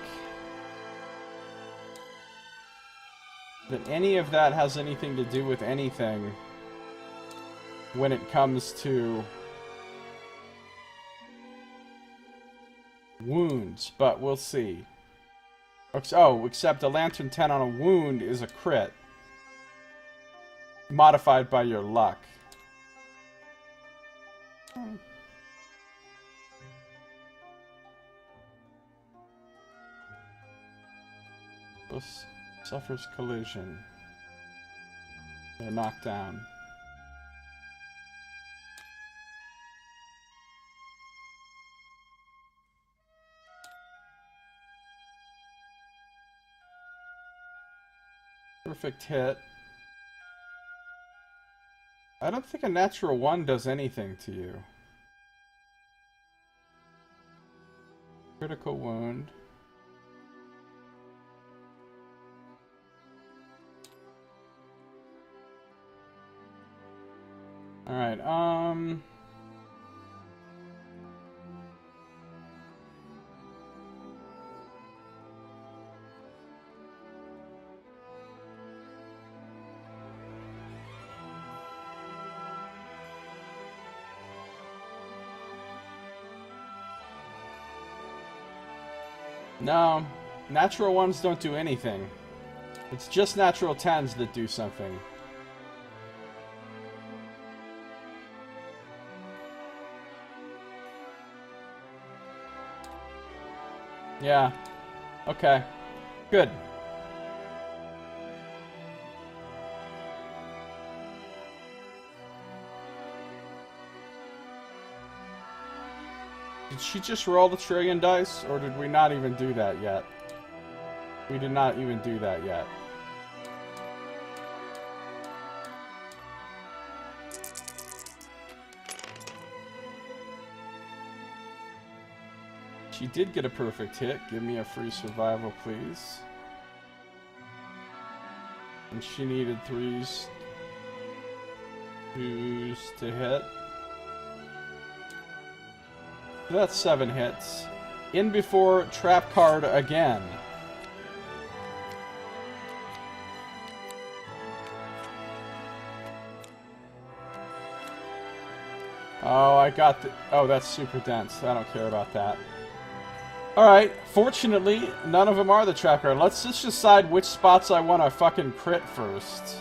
that any of that has anything to do with anything when it comes to wounds, but we'll see. Oh, except a Lantern 10 on a wound is a crit. Modified by your luck. Suffers collision. They're knocked down. Perfect hit. I don't think a natural 1 does anything to you. Critical wound. Alright, no, natural 1s don't do anything. It's just natural 10s that do something. Yeah. Okay. Good. Did she just roll the trillion dice, or did we not even do that yet? We did not even do that yet. She did get a perfect hit. Give me a free survival, please. And she needed 3s, 2s to hit. That's 7 hits. In before trap card again. Oh, I got the... Oh, that's super dense. I don't care about that. Alright, fortunately, none of them are the trap card. Let's just decide which spots I want to fucking crit first.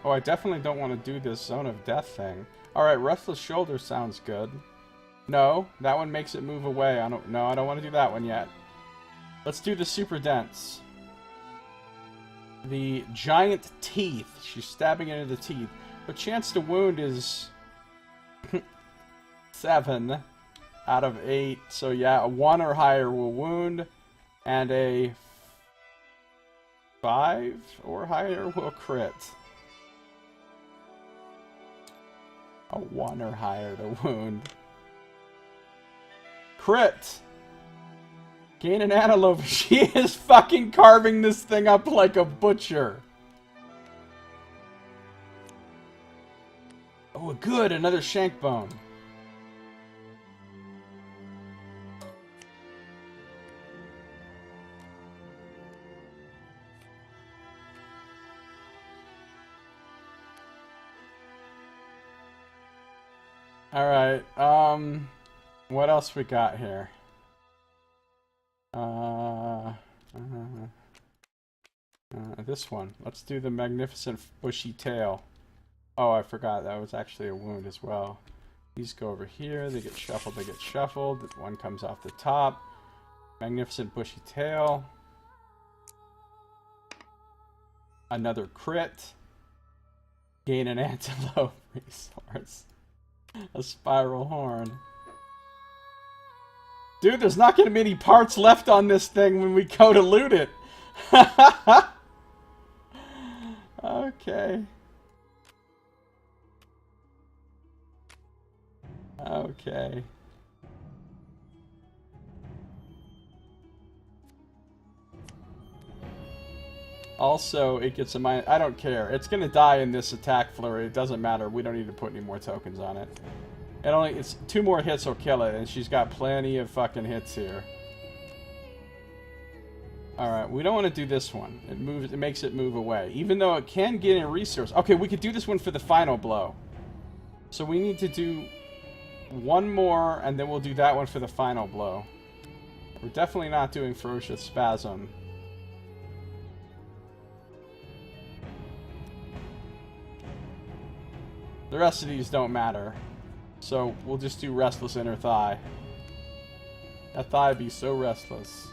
Oh, I definitely don't want to do this Zone of Death thing. Alright, Restless Shoulder sounds good. No, that one makes it move away. I don't want to do that one yet. Let's do the super dense. The Giant Teeth. She's stabbing into the teeth. But chance to wound is 7 out of 8. So yeah, a 1 or higher will wound, and a 5 or higher will crit. A 1 or higher to wound. Crit! Gain an antelope. She is fucking carving this thing up like a butcher. Oh, good! Another shank bone. Alright, what else we got here? This one. Let's do the Magnificent Bushy Tail. Oh, I forgot, that was actually a wound as well. These go over here, they get shuffled, One comes off the top. Magnificent Bushy Tail. Another crit. Gain an antelope resource. A spiral horn. Dude, there's not going to be any parts left on this thing when we go to loot it. Okay. Okay. Also, it gets a minus. I don't care. It's gonna die in this attack flurry. It doesn't matter. We don't need to put any more tokens on it. It's 2 more hits will kill it, and she's got plenty of fucking hits here. Alright, we don't want to do this one. It makes it move away. Even though it can get a resource. Okay, we could do this one for the final blow. So we need to do 1 more, and then we'll do that one for the final blow. We're definitely not doing Ferocious Spasm. The rest of these don't matter. So we'll just do Restless Inner Thigh. That thigh be so restless.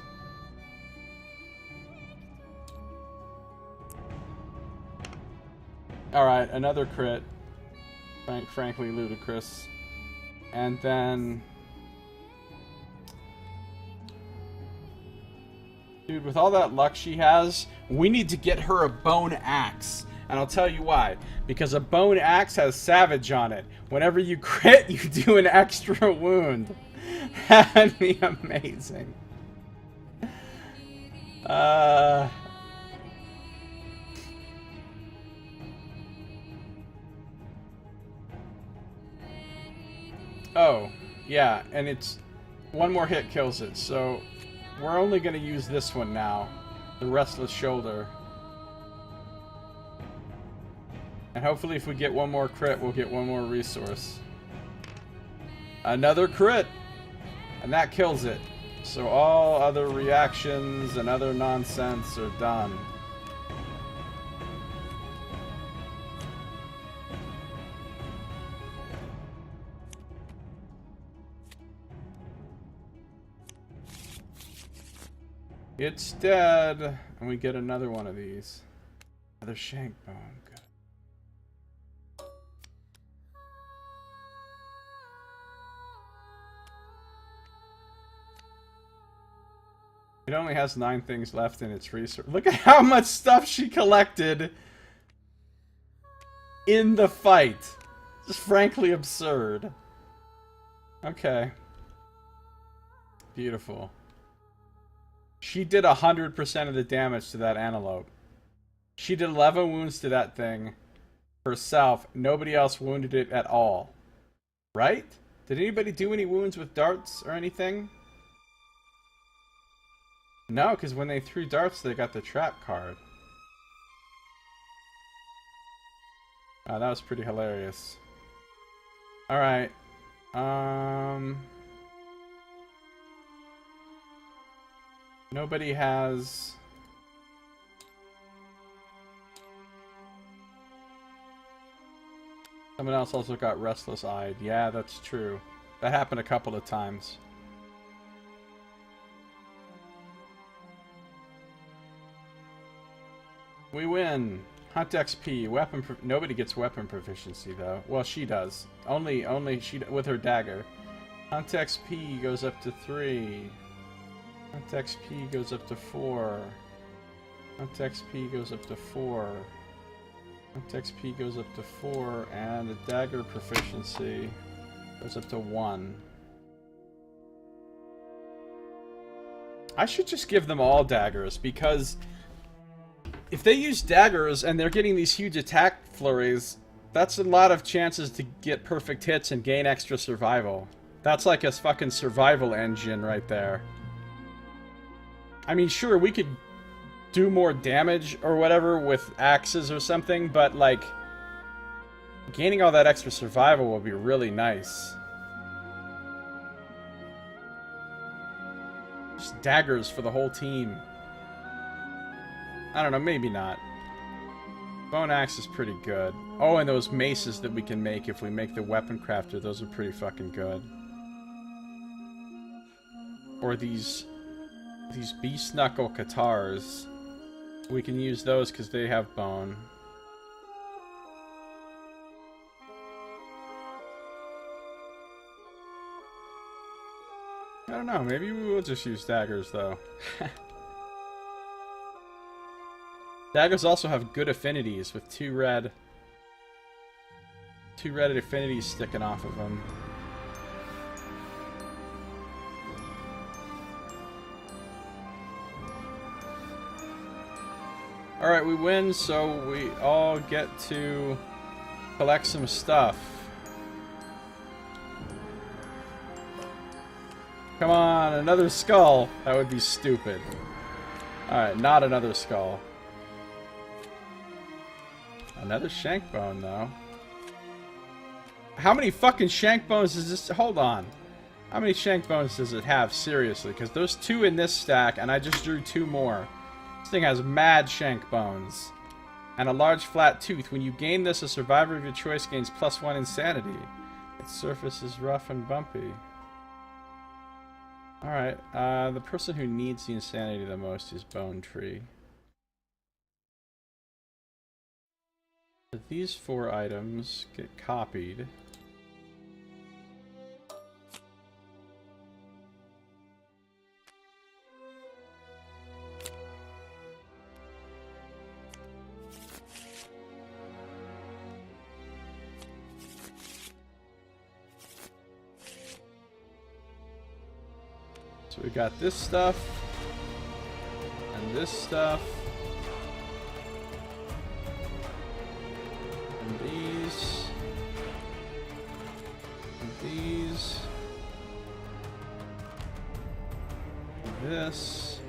Alright, another crit. Frankly ludicrous. And then... Dude, with all that luck she has, we need to get her a bone axe. And I'll tell you why. Because a bone axe has Savage on it. Whenever you crit, you do an extra wound. That'd be amazing. Oh, yeah, and it's 1 more hit kills it, so we're only going to use this one now. The Restless Shoulder. And hopefully if we get 1 more crit, we'll get 1 more resource. Another crit! And that kills it. So all other reactions and other nonsense are done. It's dead. And we get another one of these. Another shank bone. Good. It only has 9 things left in its research. Look at how much stuff she collected in the fight. Just frankly absurd. Okay. Beautiful. She did 100% of the damage to that antelope. She did 11 wounds to that thing herself. Nobody else wounded it at all. Right? Did anybody do any wounds with darts or anything? No, because when they threw darts, they got the trap card. Oh, that was pretty hilarious. Alright. Nobody has... Someone else also got restless-eyed. Yeah, that's true. That happened a couple of times. We win. Hunt XP. Weapon. Nobody gets weapon proficiency though. Well, she does. Only she with her dagger. Hunt XP goes up to 3. Hunt XP goes up to 4. Hunt XP goes up to 4. Hunt XP goes up to 4, and the dagger proficiency goes up to 1. I should just give them all daggers, because if they use daggers and they're getting these huge attack flurries, that's a lot of chances to get perfect hits and gain extra survival. That's like a fucking survival engine right there. I mean, sure, we could do more damage or whatever with axes or something, but like gaining all that extra survival will be really nice. Just daggers for the whole team. I don't know, maybe not. Bone axe is pretty good. Oh, and those maces that we can make if we make the weapon crafter, those are pretty fucking good. Or these beast knuckle katars. We can use those because they have bone. I don't know, maybe we will just use daggers though. Daggers also have good affinities with two red affinities sticking off of them. Alright, we win, so we all get to collect some stuff. Come on, another skull. That would be stupid. Alright, not another skull. Another shank bone, though. How many fucking shank bones does this... Hold on. How many shank bones does it have? Seriously, because there's 2 in this stack, and I just drew 2 more. This thing has mad shank bones. And a large flat tooth. When you gain this, a survivor of your choice gains +1 insanity. Its surface is rough and bumpy. Alright, the person who needs the insanity the most is Bone Tree. These 4 items get copied. So we got this stuff, and this stuff, and these, and these, and this,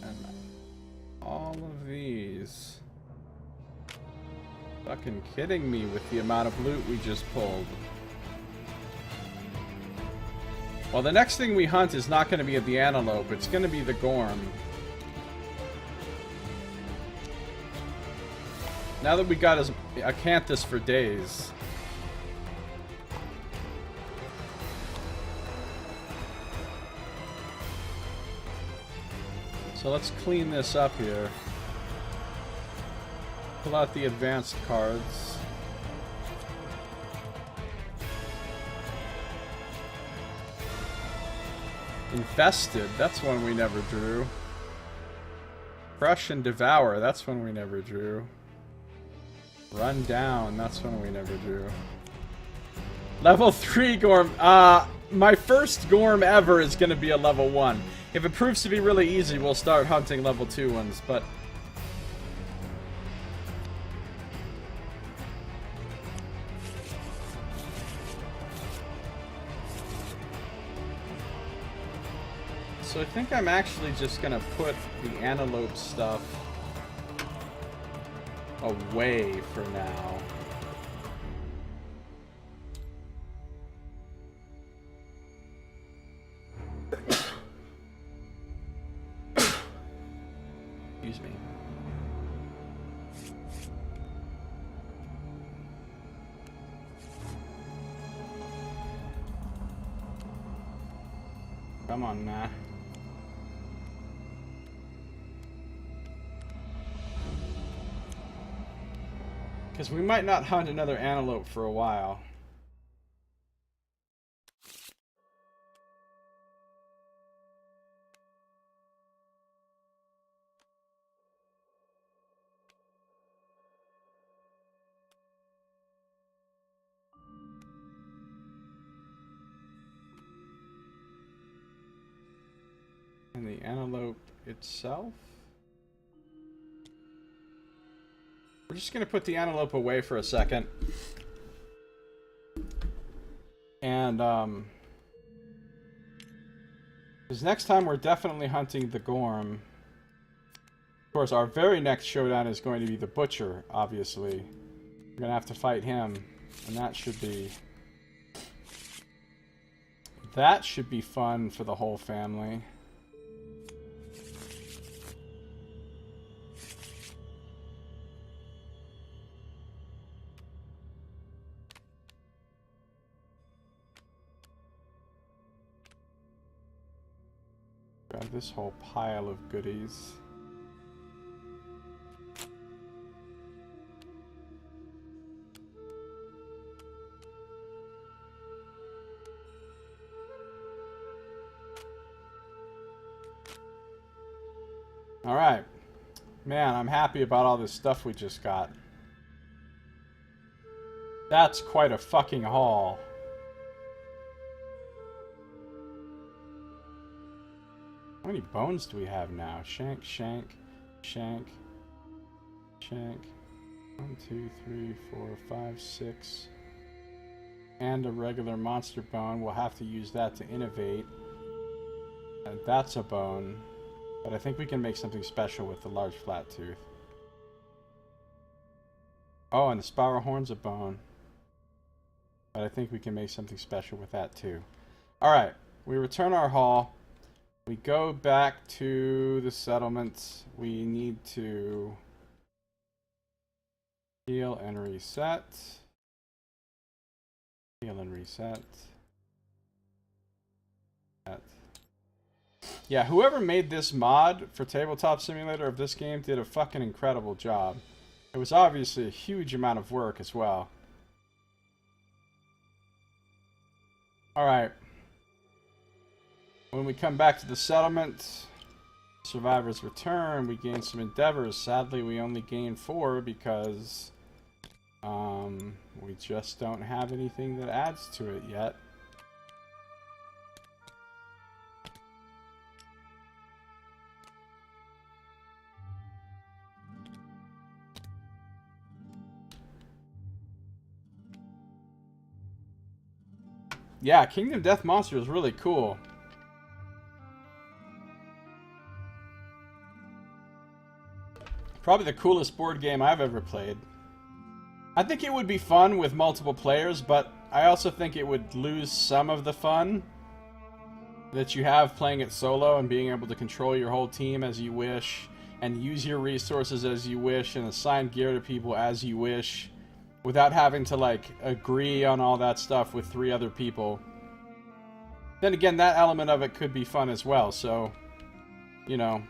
and all of these. Fucking kidding me with the amount of loot we just pulled. Well, the next thing we hunt is not going to be the antelope, it's going to be the Gorm. Now that we got his acanthus for days. So let's clean this up here. Pull out the advanced cards. Infested, that's one we never drew. Crush and Devour, that's one we never drew. Run Down, that's one we never drew. Level 3 Gorm. My first Gorm ever is going to be a level 1. If it proves to be really easy, we'll start hunting level 2 ones, but... So I think I'm actually just gonna put the antelope stuff away for now. Excuse me. Come on, man. Because we might not hunt another antelope for a while. And the antelope itself? We're just going to put the antelope away for a second. And, because next time we're definitely hunting the Gorm. Of course, our very next showdown is going to be the Butcher, obviously. We're going to have to fight him. And that should be... that should be fun for the whole family. Grab this whole pile of goodies. Alright. Man, I'm happy about all this stuff we just got. That's quite a fucking haul. How many bones do we have now? Shank, shank, shank, shank. 1, 2, 3, 4, 5, 6. And a regular monster bone. We'll have to use that to innovate. And that's a bone. But I think we can make something special with the large flat tooth. Oh, and the spiral horn's a bone. But I think we can make something special with that too. Alright, we return our haul. We go back to the settlement. We need to heal and reset. Heal and reset. Yeah, whoever made this mod for Tabletop Simulator of this game did a fucking incredible job. It was obviously a huge amount of work as well. Alright. When we come back to the settlement, survivors return, we gain some endeavors. Sadly, we only gain 4 because we just don't have anything that adds to it yet. Yeah, Kingdom Death Monster is really cool. Probably the coolest board game I've ever played. I think it would be fun with multiple players, but I also think it would lose some of the fun that you have playing it solo and being able to control your whole team as you wish and use your resources as you wish and assign gear to people as you wish without having to, like, agree on all that stuff with 3 other people. Then again, that element of it could be fun as well, so, you know,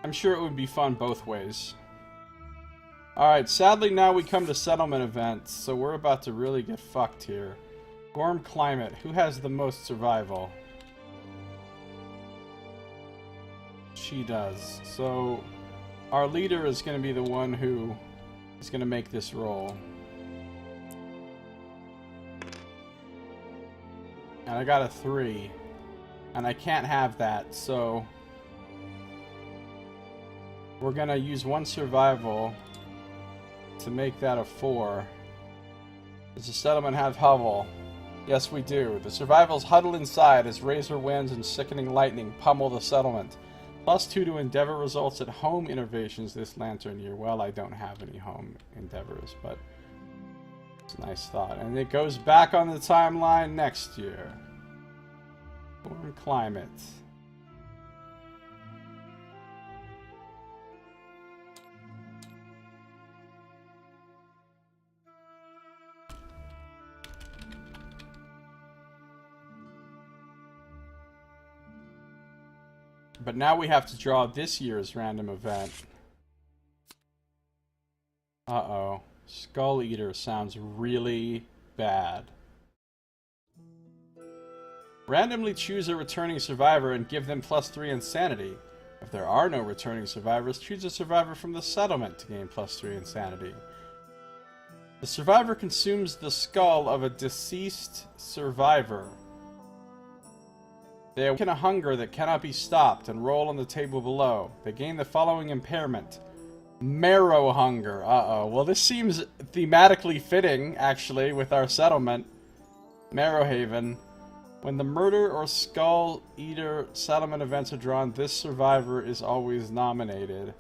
I'm sure it would be fun both ways. Alright, sadly now we come to settlement events, so we're about to really get fucked here. Gorm climate. Who has the most survival? She does. So, our leader is going to be the one who is going to make this roll. And I got a 3. And I can't have that, so we're going to use 1 survival to make that a 4. Does the settlement have hovel? Yes, we do. The survivals huddle inside as razor winds and sickening lightning pummel the settlement. +2 to endeavor results at home innovations this lantern year. Well, I don't have any home endeavors, but it's a nice thought. And it goes back on the timeline next year. Foreign climate. But now we have to draw this year's random event. Uh-oh. Skull Eater sounds really bad. Randomly choose a returning survivor and give them +3 insanity. If there are no returning survivors, choose a survivor from the settlement to gain +3 insanity. The survivor consumes the skull of a deceased survivor. They awaken a hunger that cannot be stopped and roll on the table below. They gain the following impairment. Marrow hunger. Uh-oh. Well, this seems thematically fitting, actually, with our settlement. Marrowhaven. When the murder or skull eater settlement events are drawn, this survivor is always nominated.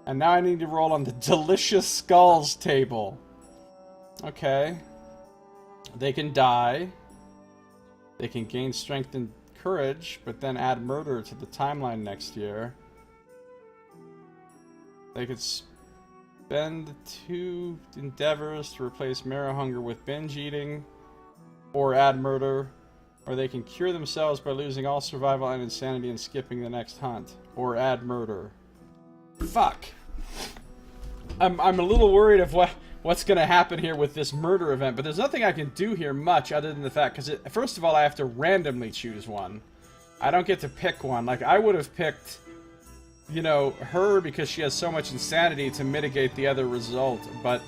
And now I need to roll on the delicious skulls table. Okay. They can die. They can gain strength and courage, but then add murder to the timeline next year. They could spend 2 endeavors to replace marrow hunger with binge eating, or add murder, or they can cure themselves by losing all survival and insanity and skipping the next hunt, or add murder. Fuck. I'm a little worried of what's going to happen here with this murder event, but there's nothing I can do here much other than the fact, because first of all, I have to randomly choose one. I don't get to pick one. Like, I would have picked, you know, her because she has so much insanity to mitigate the other result, but...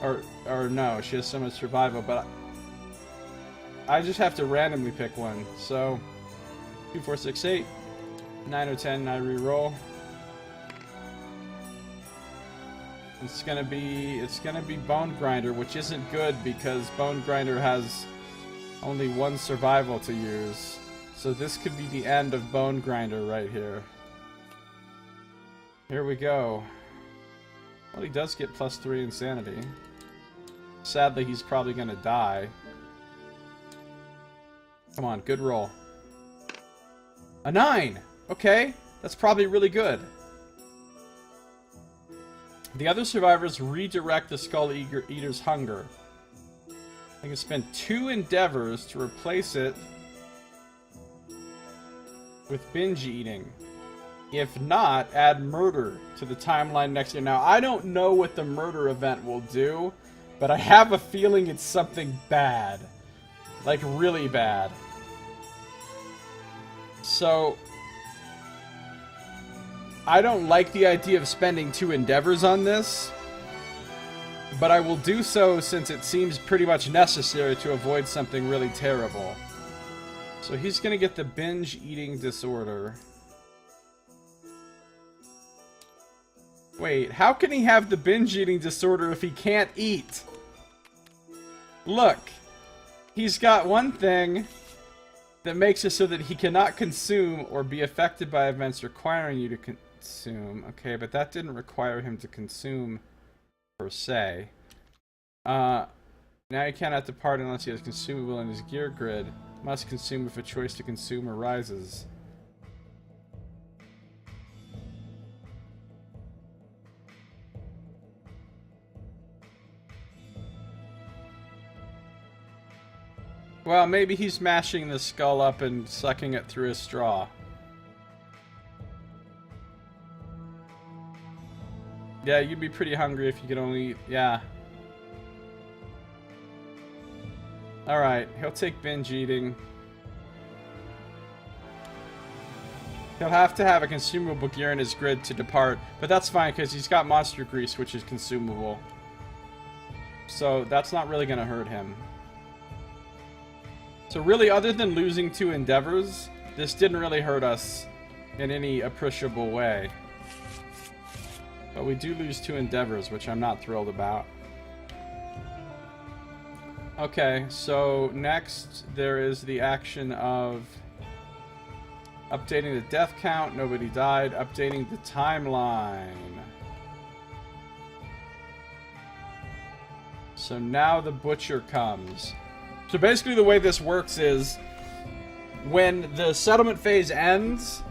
Or no, she has so much survival, but... I just have to randomly pick one, so... 2, 4, 6, 8. 9 or 10, I re-roll. It's gonna be Bone Grinder, which isn't good because Bone Grinder has only 1 survival to use. So this could be the end of Bone Grinder right here. Here we go. Well, he does get +3 insanity. Sadly, he's probably gonna die. Come on, good roll. A 9! Okay, that's probably really good. The other survivors redirect the Skull Eater's hunger. I can spend 2 endeavors to replace it with binge eating. If not, add murder to the timeline next year. Now, I don't know what the murder event will do, but I have a feeling it's something bad. Like, really bad. So... I don't like the idea of spending 2 endeavors on this, but I will do so since it seems pretty much necessary to avoid something really terrible. So he's gonna get the binge eating disorder. Wait, how can he have the binge eating disorder if he can't eat? Look, he's got one thing that makes it so that he cannot consume or be affected by events requiring you to consume. Okay, but that didn't require him to consume, per se. Now he cannot depart unless he has consumable in his gear grid. Must consume if a choice to consume arises. Well, maybe he's mashing the skull up and sucking it through a straw. Yeah, you'd be pretty hungry if you could only eat. Yeah. Alright, he'll take binge eating. He'll have to have a consumable gear in his grid to depart, but that's fine because he's got monster grease, which is consumable. So that's not really going to hurt him. So really, other than losing 2 endeavors, this didn't really hurt us in any appreciable way. But we do lose 2 endeavors, which I'm not thrilled about. Okay, so next there is the action of updating the death count. Nobody died. Updating the timeline. So now the butcher comes. So basically the way this works is when the settlement phase ends,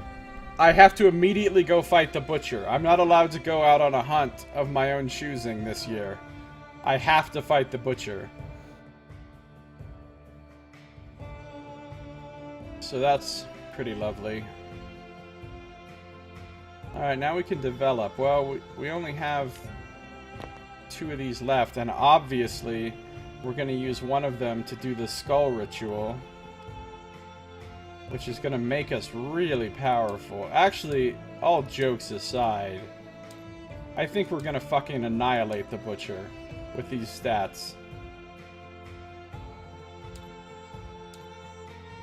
I have to immediately go fight the butcher. I'm not allowed to go out on a hunt of my own choosing this year. I have to fight the butcher. So that's pretty lovely. Alright, now we can develop. Well, we only have 2 of these left, and obviously we're going to use one of them to do the skull ritual, which is going to make us really powerful. Actually, all jokes aside, I think we're going to fucking annihilate the butcher with these stats.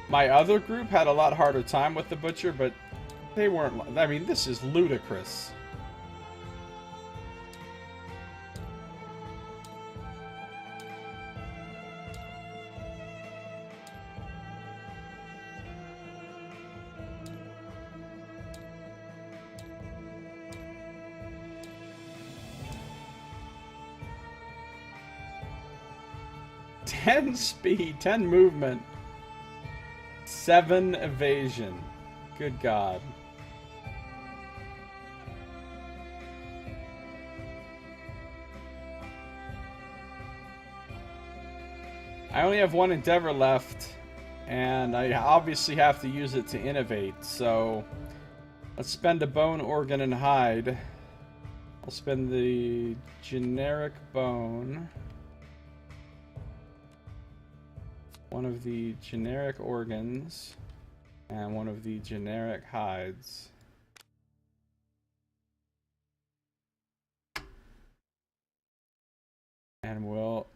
My other group had a lot harder time with the butcher, but they weren't... I mean, this is ludicrous. "10 speed, 10 movement, 7 evasion." Good God. I only have 1 endeavor left, and I obviously have to use it to innovate, so let's spend a bone, organ, and hide. I'll spend the generic bone. One of the generic organs. And one of the generic hides. And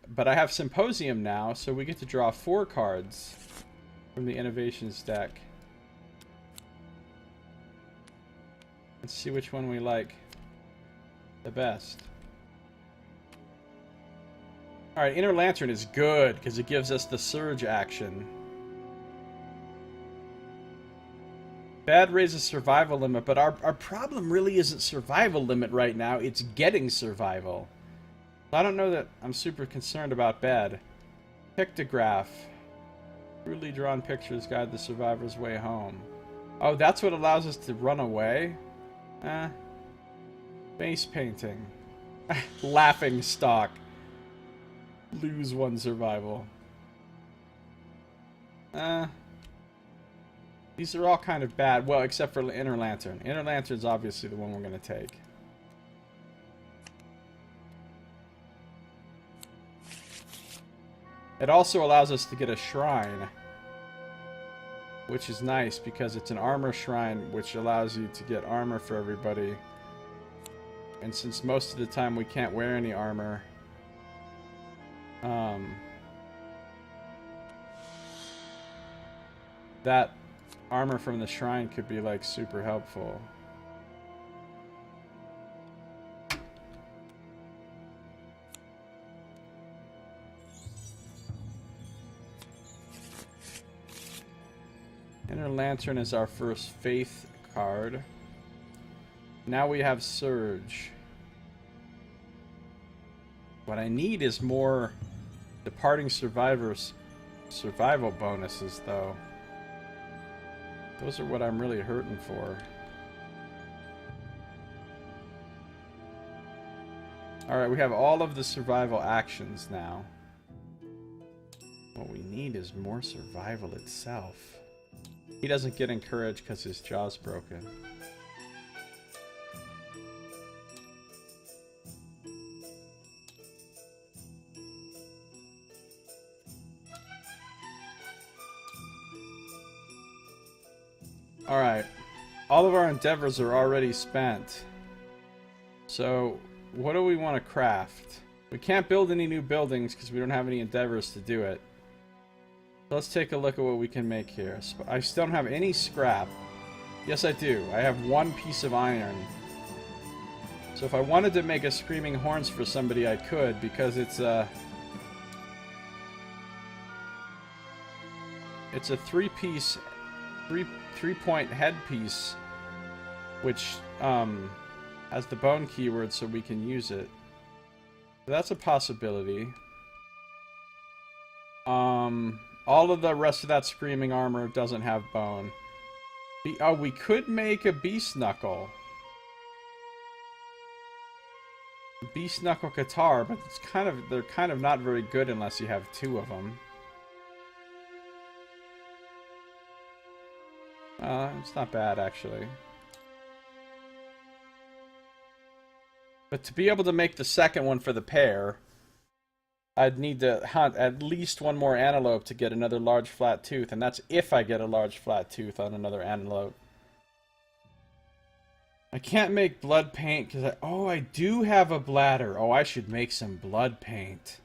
but I have Symposium now, so we get to draw 4 cards from the Innovations deck. Let's see which one we like the best. Alright, Inner Lantern is good, because it gives us the Surge action. Bad raises survival limit, but our problem really isn't survival limit right now, it's getting survival. I don't know that I'm super concerned about bad. Pictograph. Crudely drawn pictures guide the survivor's way home. Oh, that's what allows us to run away? Face painting. Laughing stock. Lose 1 survival. These are all kind of bad. Well, except for Inner Lantern. Inner Lantern's obviously the one we're going to take. It also allows us to get a shrine, which is nice because it's an armor shrine, which allows you to get armor for everybody. And since most of the time we can't wear any armor, that armor from the shrine could be like super helpful. Inner Lantern is our first Faith card. Now we have Surge. What I need is more Departing Survivors survival bonuses, though. Those are what I'm really hurting for. Alright, we have all of the survival actions now. What we need is more survival itself. He doesn't get encouraged because his jaw's broken. Alright. All of our endeavors are already spent. So, what do we want to craft? We can't build any new buildings because we don't have any endeavors to do it. Let's take a look at what we can make here. I still don't have any scrap. Yes, I do. I have 1 piece of iron. So if I wanted to make a Screaming Horns for somebody, I could, because it's a 3-piece, 3-point headpiece, which has the bone keyword, so we can use it. So that's a possibility. All of the rest of that Screaming armor doesn't have bone. Oh, we could make a Beast Knuckle. Beast Knuckle Guitar, but it's they're kind of not very good unless you have 2 of them. It's not bad, actually. But to be able to make the second one for the pair, I'd need to hunt at least 1 more antelope to get another large flat tooth, and that's if I get a large flat tooth on another antelope. I can't make blood paint because I do have a bladder. Oh, I should make some blood paint.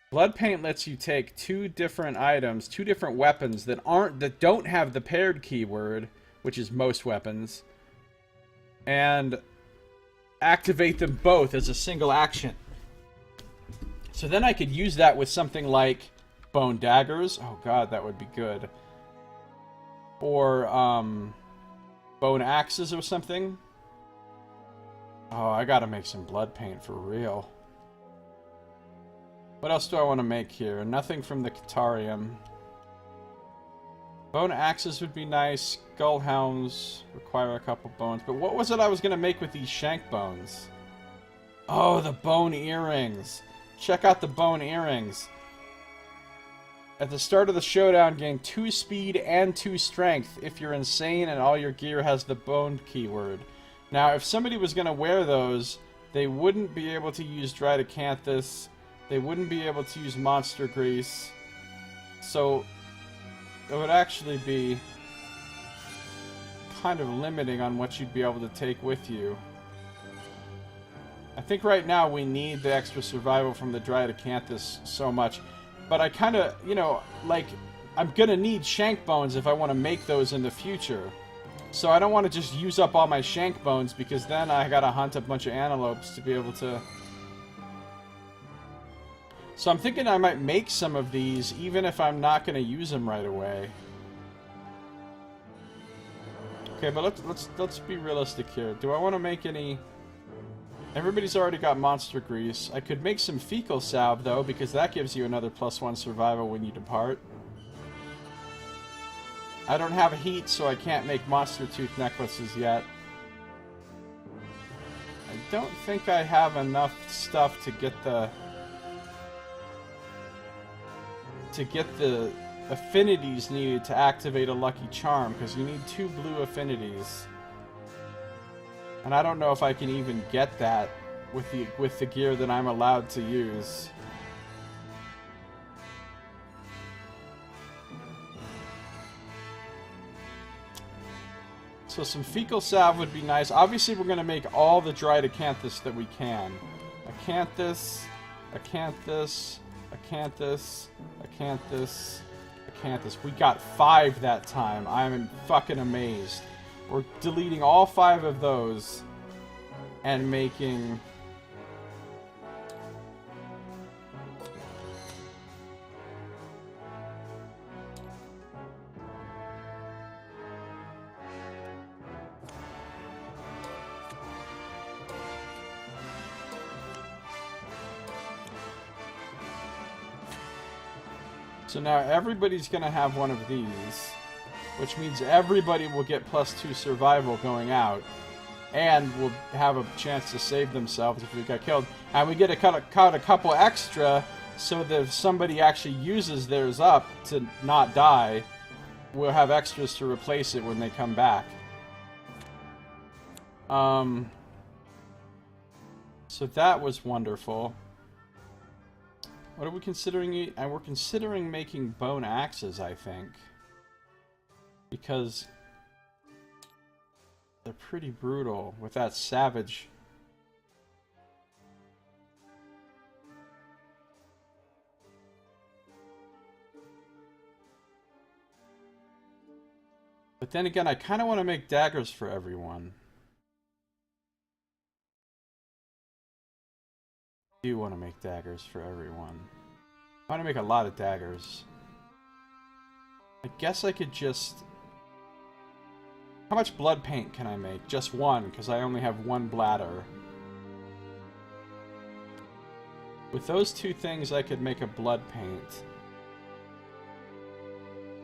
Blood paint lets you take 2 different items, 2 different weapons that don't have the paired keyword, which is most weapons, and activate them both as a single action. So then I could use that with something like bone daggers. Oh god, that would be good. Or bone axes or something. Oh, I gotta make some blood paint for real. What else do I want to make here? Nothing from the Catarium. Bone axes would be nice. Skull helms require a couple bones. But what was it I was going to make with these shank bones? Oh, the bone earrings. Check out the bone earrings. At the start of the showdown, gain 2 speed and 2 strength if you're insane and all your gear has the bone keyword. Now, if somebody was going to wear those, they wouldn't be able to use dried acanthus. They wouldn't be able to use monster grease. So would actually be kind of limiting on what you'd be able to take with you. I think right now we need the extra survival from the Dryad Acanthus so much. But I kind of, you know, like, I'm going to need shank bones if I want to make those in the future. So I don't want to just use up all my shank bones, because then I got to hunt a bunch of antelopes to be able to... So I'm thinking I might make some of these, even if I'm not going to use them right away. Okay, but let's be realistic here. Do I want to make any... Everybody's already got monster grease. I could make some fecal salve, though, because that gives you another +1 survival when you depart. I don't have heat, so I can't make monster tooth necklaces yet. I don't think I have enough stuff to get the affinities needed to activate a lucky charm, because you need 2 blue affinities. And I don't know if I can even get that with the gear that I'm allowed to use. So some fecal salve would be nice. Obviously, we're going to make all the dried acanthus that we can. Acanthus, acanthus, acanthus, acanthus, acanthus. We got 5 that time. I'm fucking amazed. We're deleting all 5 of those and making... So now everybody's going to have one of these, which means everybody will get +2 survival going out, and will have a chance to save themselves if we got killed. And we get to cut a couple extra, so that if somebody actually uses theirs up to not die, we'll have extras to replace it when they come back. So that was wonderful. What are we considering? And we're considering making bone axes, I think. Because they're pretty brutal with that savage. But then again, I kind of want to make daggers for everyone. I do want to make daggers for everyone. I want to make a lot of daggers. I guess I could just... How much blood paint can I make? Just 1, because I only have 1 bladder. With those 2 things, I could make a blood paint.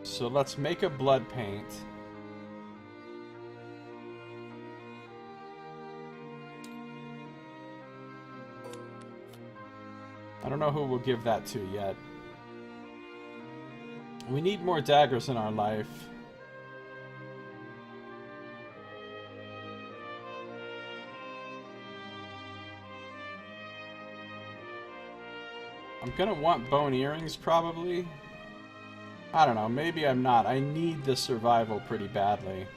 So let's make a blood paint. I don't know who we'll give that to yet. We need more daggers in our life. I'm gonna want bone earrings, probably. I don't know, maybe I'm not. I need the survival pretty badly.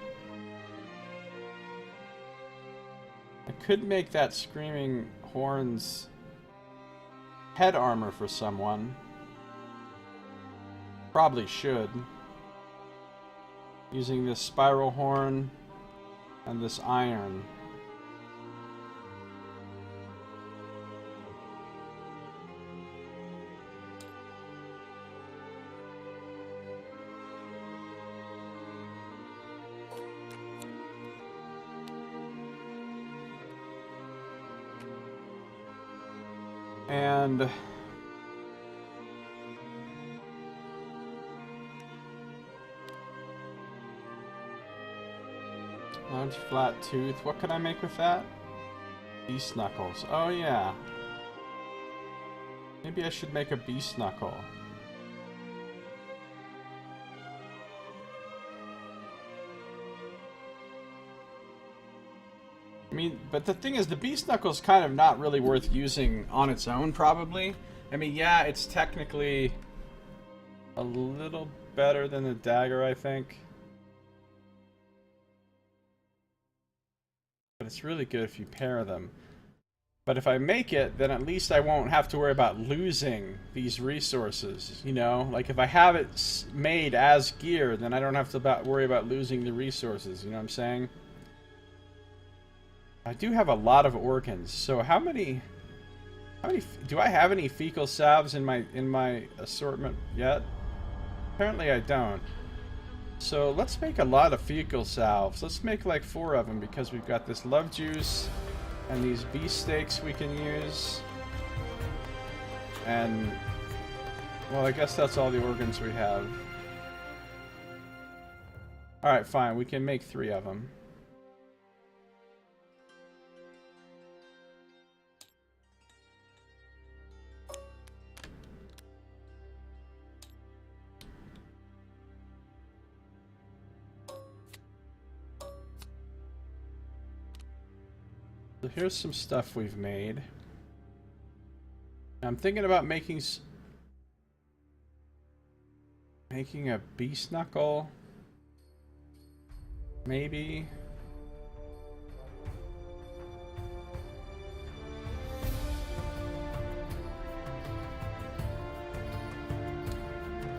I could make that Screaming Horns head armor for someone. Probably should. Using this spiral horn and this iron. And large flat tooth. What can I make with that? Beast knuckles. Oh yeah. Maybe I should make a beast knuckle. I mean, but the thing is, the beast knuckle's kind of not really worth using on its own, probably. I mean, yeah, it's technically a little better than the dagger, I think. But it's really good if you pair them. But if I make it, then at least I won't have to worry about losing these resources, you know? Like, if I have it made as gear, then I don't have to worry about losing the resources, you know what I'm saying? I do have a lot of organs, so how many do I have any fecal salves in my assortment yet? Apparently I don't. So let's make a lot of fecal salves. Let's make like 4 of them, because we've got this love juice and these beefsteaks we can use. And, well, I guess that's all the organs we have. Alright, fine. We can make 3 of them. So here's some stuff we've made. I'm thinking about making a beast knuckle, maybe.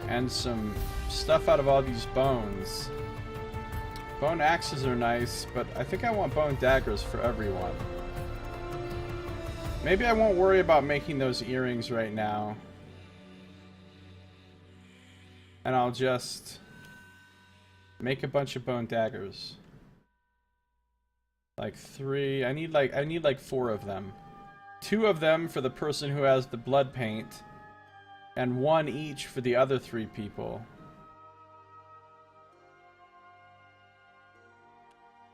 And some stuff out of all these bones. Bone axes are nice, but I think I want bone daggers for everyone. Maybe I won't worry about making those earrings right now. And I'll just make a bunch of bone daggers. Like 3. I need like 4 of them. 2 of them for the person who has the blood paint, and 1 each for the other 3 people.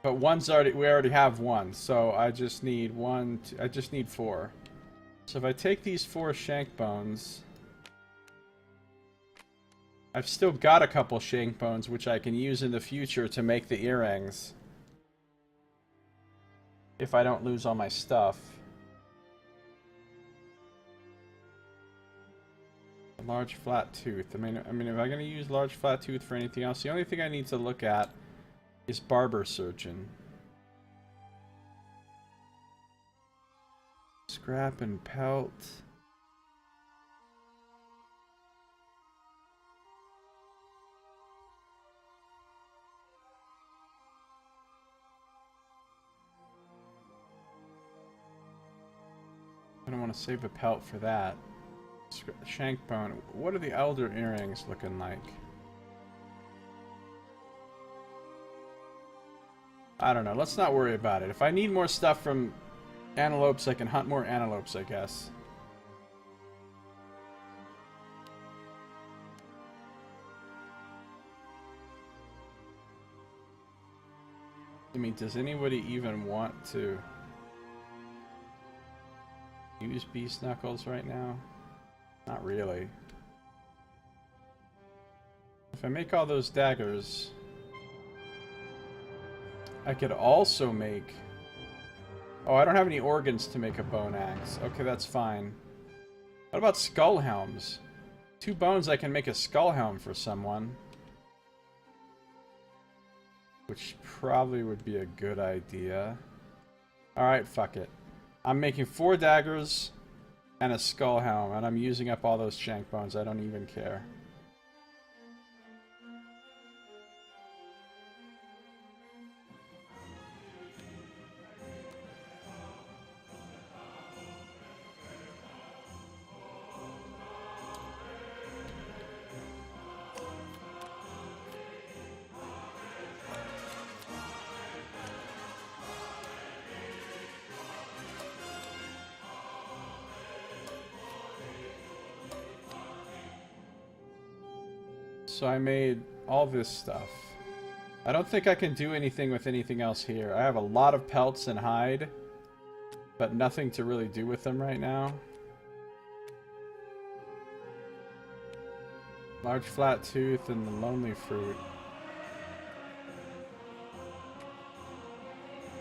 But we already have 1, so I just need 4. So if I take these 4 shank bones, I've still got a couple shank bones which I can use in the future to make the earrings. If I don't lose all my stuff. A large flat tooth. I mean, if I'm gonna use large flat tooth for anything else, the only thing I need to look at is barber surgeon. Scrap and pelt. I don't want to save a pelt for that. Shank bone. What are the elder earrings looking like? I don't know. Let's not worry about it. If I need more stuff from antelopes, I can hunt more antelopes, I guess. I mean, does anybody even want to use beast knuckles right now? Not really. If I make all those daggers, I could also make... Oh, I don't have any organs to make a bone axe. Okay, that's fine. What about skull helms? 2 bones, I can make a skull helm for someone. Which probably would be a good idea. Alright, fuck it. I'm making 4 daggers and a skull helm, and I'm using up all those shank bones. I don't even care. So I made all this stuff. I don't think I can do anything with anything else here. I have a lot of pelts and hide, but nothing to really do with them right now. Large flat tooth and the lonely fruit.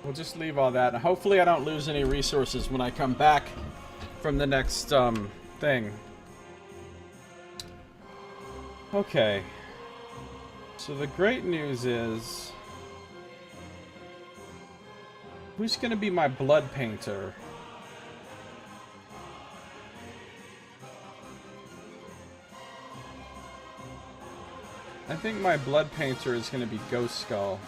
We'll just leave all that. And hopefully I don't lose any resources when I come back from the next thing. Okay. So the great news is... who's gonna be my blood painter? I think my blood painter is gonna be Ghost Skull.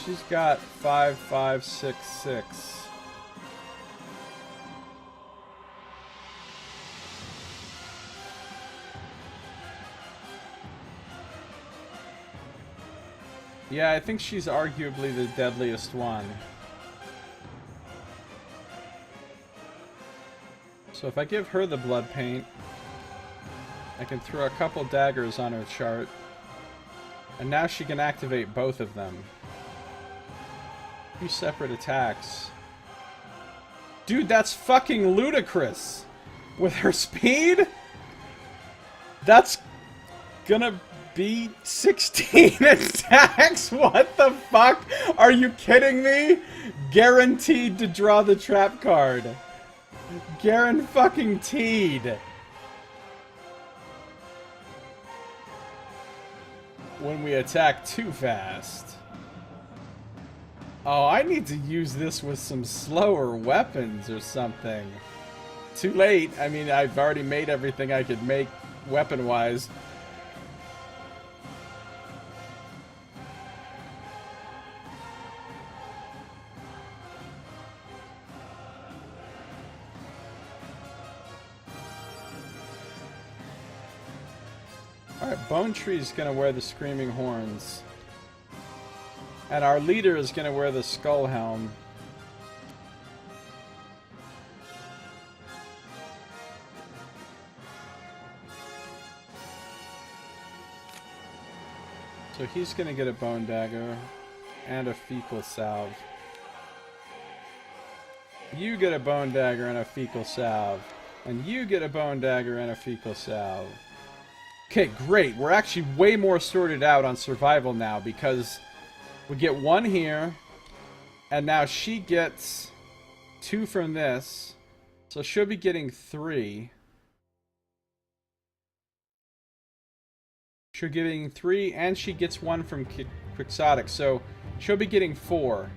She's got 5, 5, 6, 6. Yeah, I think she's arguably the deadliest one. So if I give her the blood paint, I can throw a couple daggers on her chart. And now she can activate both of them. 2 separate attacks. Dude, that's fucking ludicrous! With her speed? That's gonna be 16 attacks? What the fuck? Are you kidding me? Guaranteed to draw the trap card. Guaranteed. When we attack too fast. Oh, I need to use this with some slower weapons or something. Too late. I mean, I've already made everything I could make weapon-wise. Alright, Bone Tree's gonna wear the Screaming Horns. And our leader is gonna wear the Skull Helm. So he's gonna get a Bone Dagger and a Fecal Salve. You get a Bone Dagger and a Fecal Salve. And you get a Bone Dagger and a Fecal Salve. Okay, great. We're actually way more sorted out on survival now because we get 1 here, and now she gets 2 from this, so she'll be getting 3. She'll be getting 3, and she gets 1 from Quixotic, so she'll be getting 4.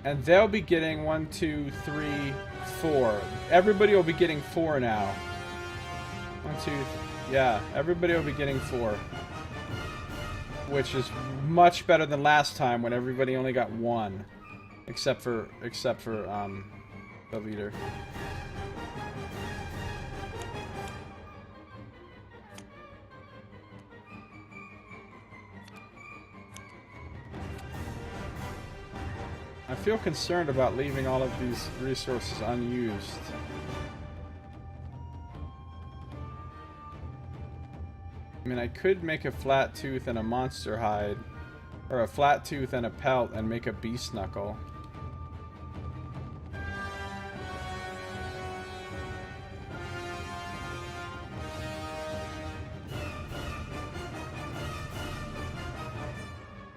And they'll be getting 1, 2, 3, 4. Everybody will be getting 4 now. 1, 2, 3. Yeah, everybody will be getting 4. Which is much better than last time when everybody only got 1. Except for the leader. I feel concerned about leaving all of these resources unused. I mean, I could make a flat tooth and a monster hide, or a flat tooth and a pelt and make a beast knuckle.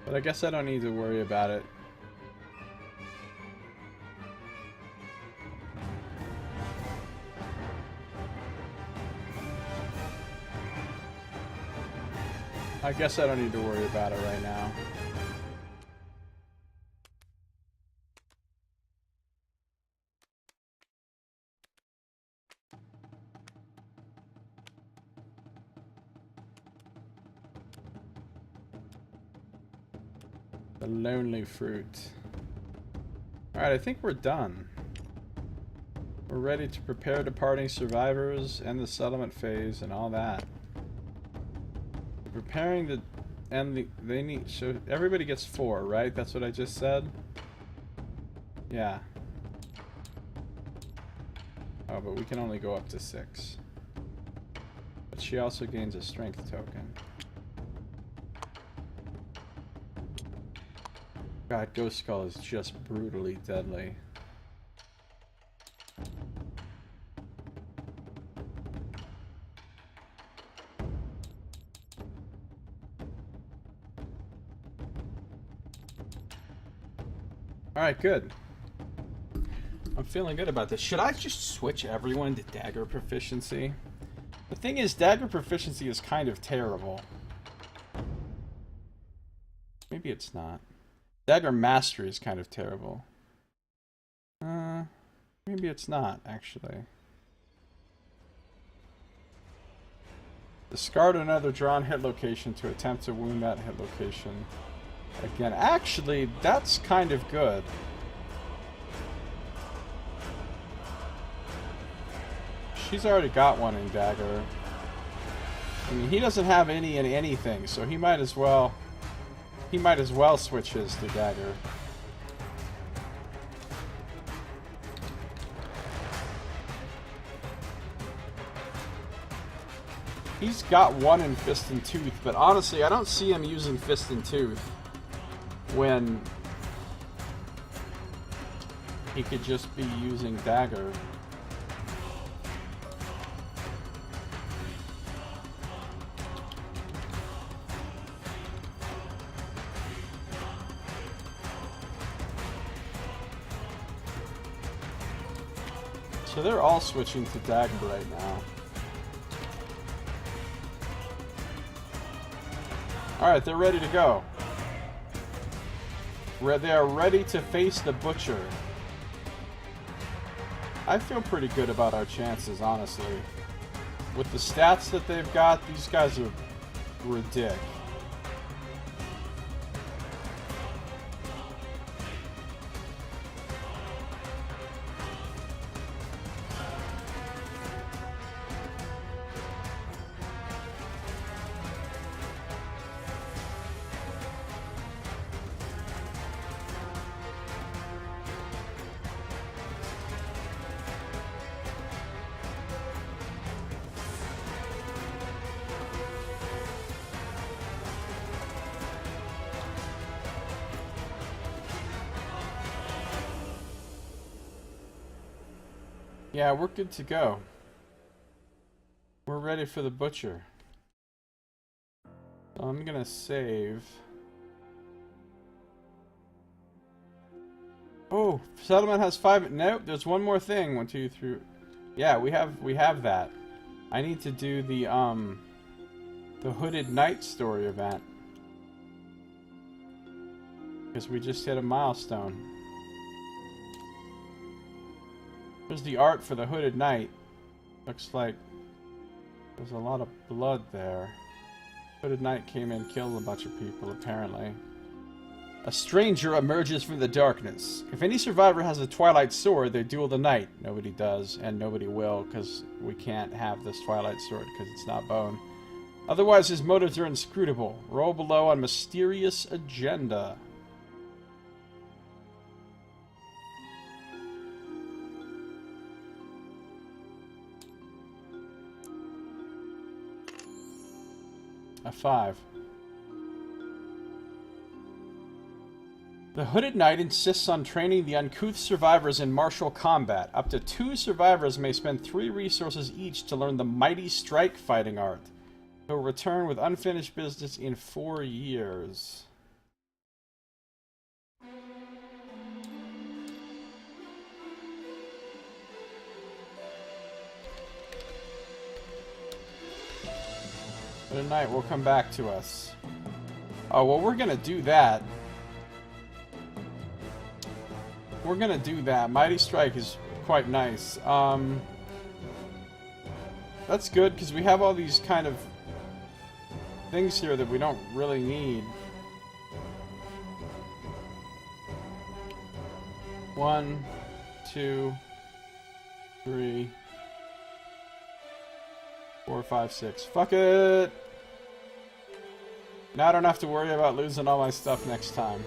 But I guess I don't need to worry about it. I guess I don't need to worry about it right now. The lonely fruit. Alright, I think we're done. We're ready to prepare departing survivors and the settlement phase and all that. Preparing the they need, so everybody gets 4, right? That's what I just said. Yeah. Oh, but we can only go up to 6. But she also gains a strength token. God, Ghost Skull is just brutally deadly. Alright, good. I'm feeling good about this. Should I just switch everyone to dagger proficiency? The thing is, dagger proficiency is kind of terrible. Maybe it's not. Dagger Mastery is kind of terrible. Maybe it's not, actually. Discard another drawn hit location to attempt to wound that hit location. Again, actually, that's kind of good. She's already got one in Dagger. I mean, he doesn't have any in anything, so he might as well switch his to Dagger. He's got one in Fist and Tooth, but honestly, I don't see him using Fist and Tooth when he could just be using Dagger. So they're all switching to Dagger right now. Alright, they're ready to go. They are ready to face the Butcher. I feel pretty good about our chances, honestly. With the stats that they've got, these guys are ridiculous. Yeah, we're good to go. We're ready for the Butcher. So I'm gonna save. Oh, settlement has 5. Nope, there's one more thing. 1, 2, 3. Yeah, we have that. I need to do the Hooded Knight story event. Because we just hit a milestone. There's the art for the Hooded Knight. Looks like there's a lot of blood there. Hooded Knight came in, killed a bunch of people, apparently. A stranger emerges from the darkness. If any survivor has a Twilight Sword, they duel the Knight. Nobody does, and nobody will, because we can't have this Twilight Sword, because it's not bone. Otherwise, his motives are inscrutable. Roll below on Mysterious Agenda. A 5. The Hooded Knight insists on training the uncouth survivors in martial combat. Up to 2 survivors may spend 3 resources each to learn the Mighty Strike fighting art. He'll return with unfinished business in 4 years. Hooded Knight will come back to us. Oh, well, we're gonna do that. We're gonna do that. Mighty Strike is quite nice. That's good, because we have all these kind of things here that we don't really need. 1, 2, 3, 4, 5, 6. Fuck it! Now I don't have to worry about losing all my stuff next time.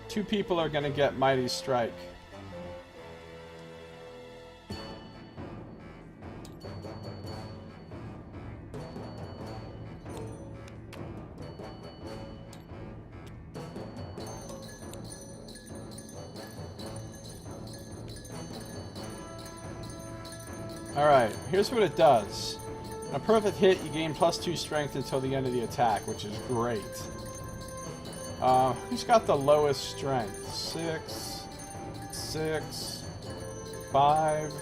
2 people are gonna get Mighty Strike. Alright, here's what it does. On a perfect hit, you gain +2 strength until the end of the attack, which is great. Who's got the lowest strength? 6, 6, 5,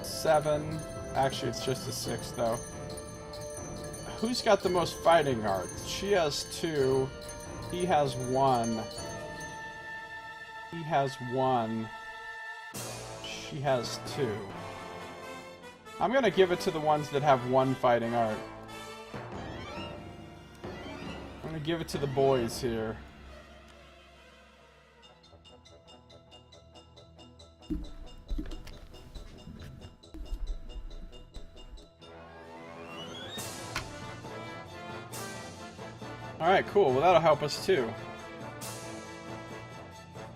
7. Actually, it's just a 6, though. who's got the most fighting art? She has 2. He has 1. He has 1. She has 2. I'm gonna give it to the ones that have 1 fighting art. I'm gonna give it to the boys here. Alright, cool. Well, that'll help us too.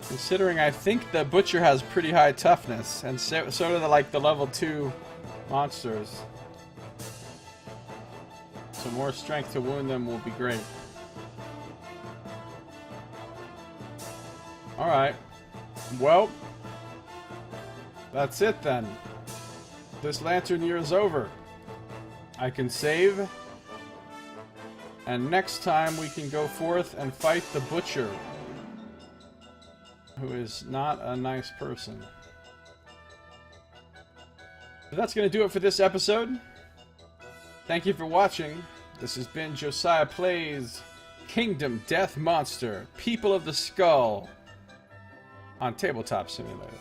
Considering I think the Butcher has pretty high toughness, and so do the level 2 monsters. So more strength to wound them will be great. Alright. Well, that's it then. This lantern year is over. I can save. And next time we can go forth and fight the Butcher, who is not a nice person. So that's going to do it for this episode. Thank you for watching. This has been Josiah Plays Kingdom Death Monster, People of the Skull on Tabletop Simulator.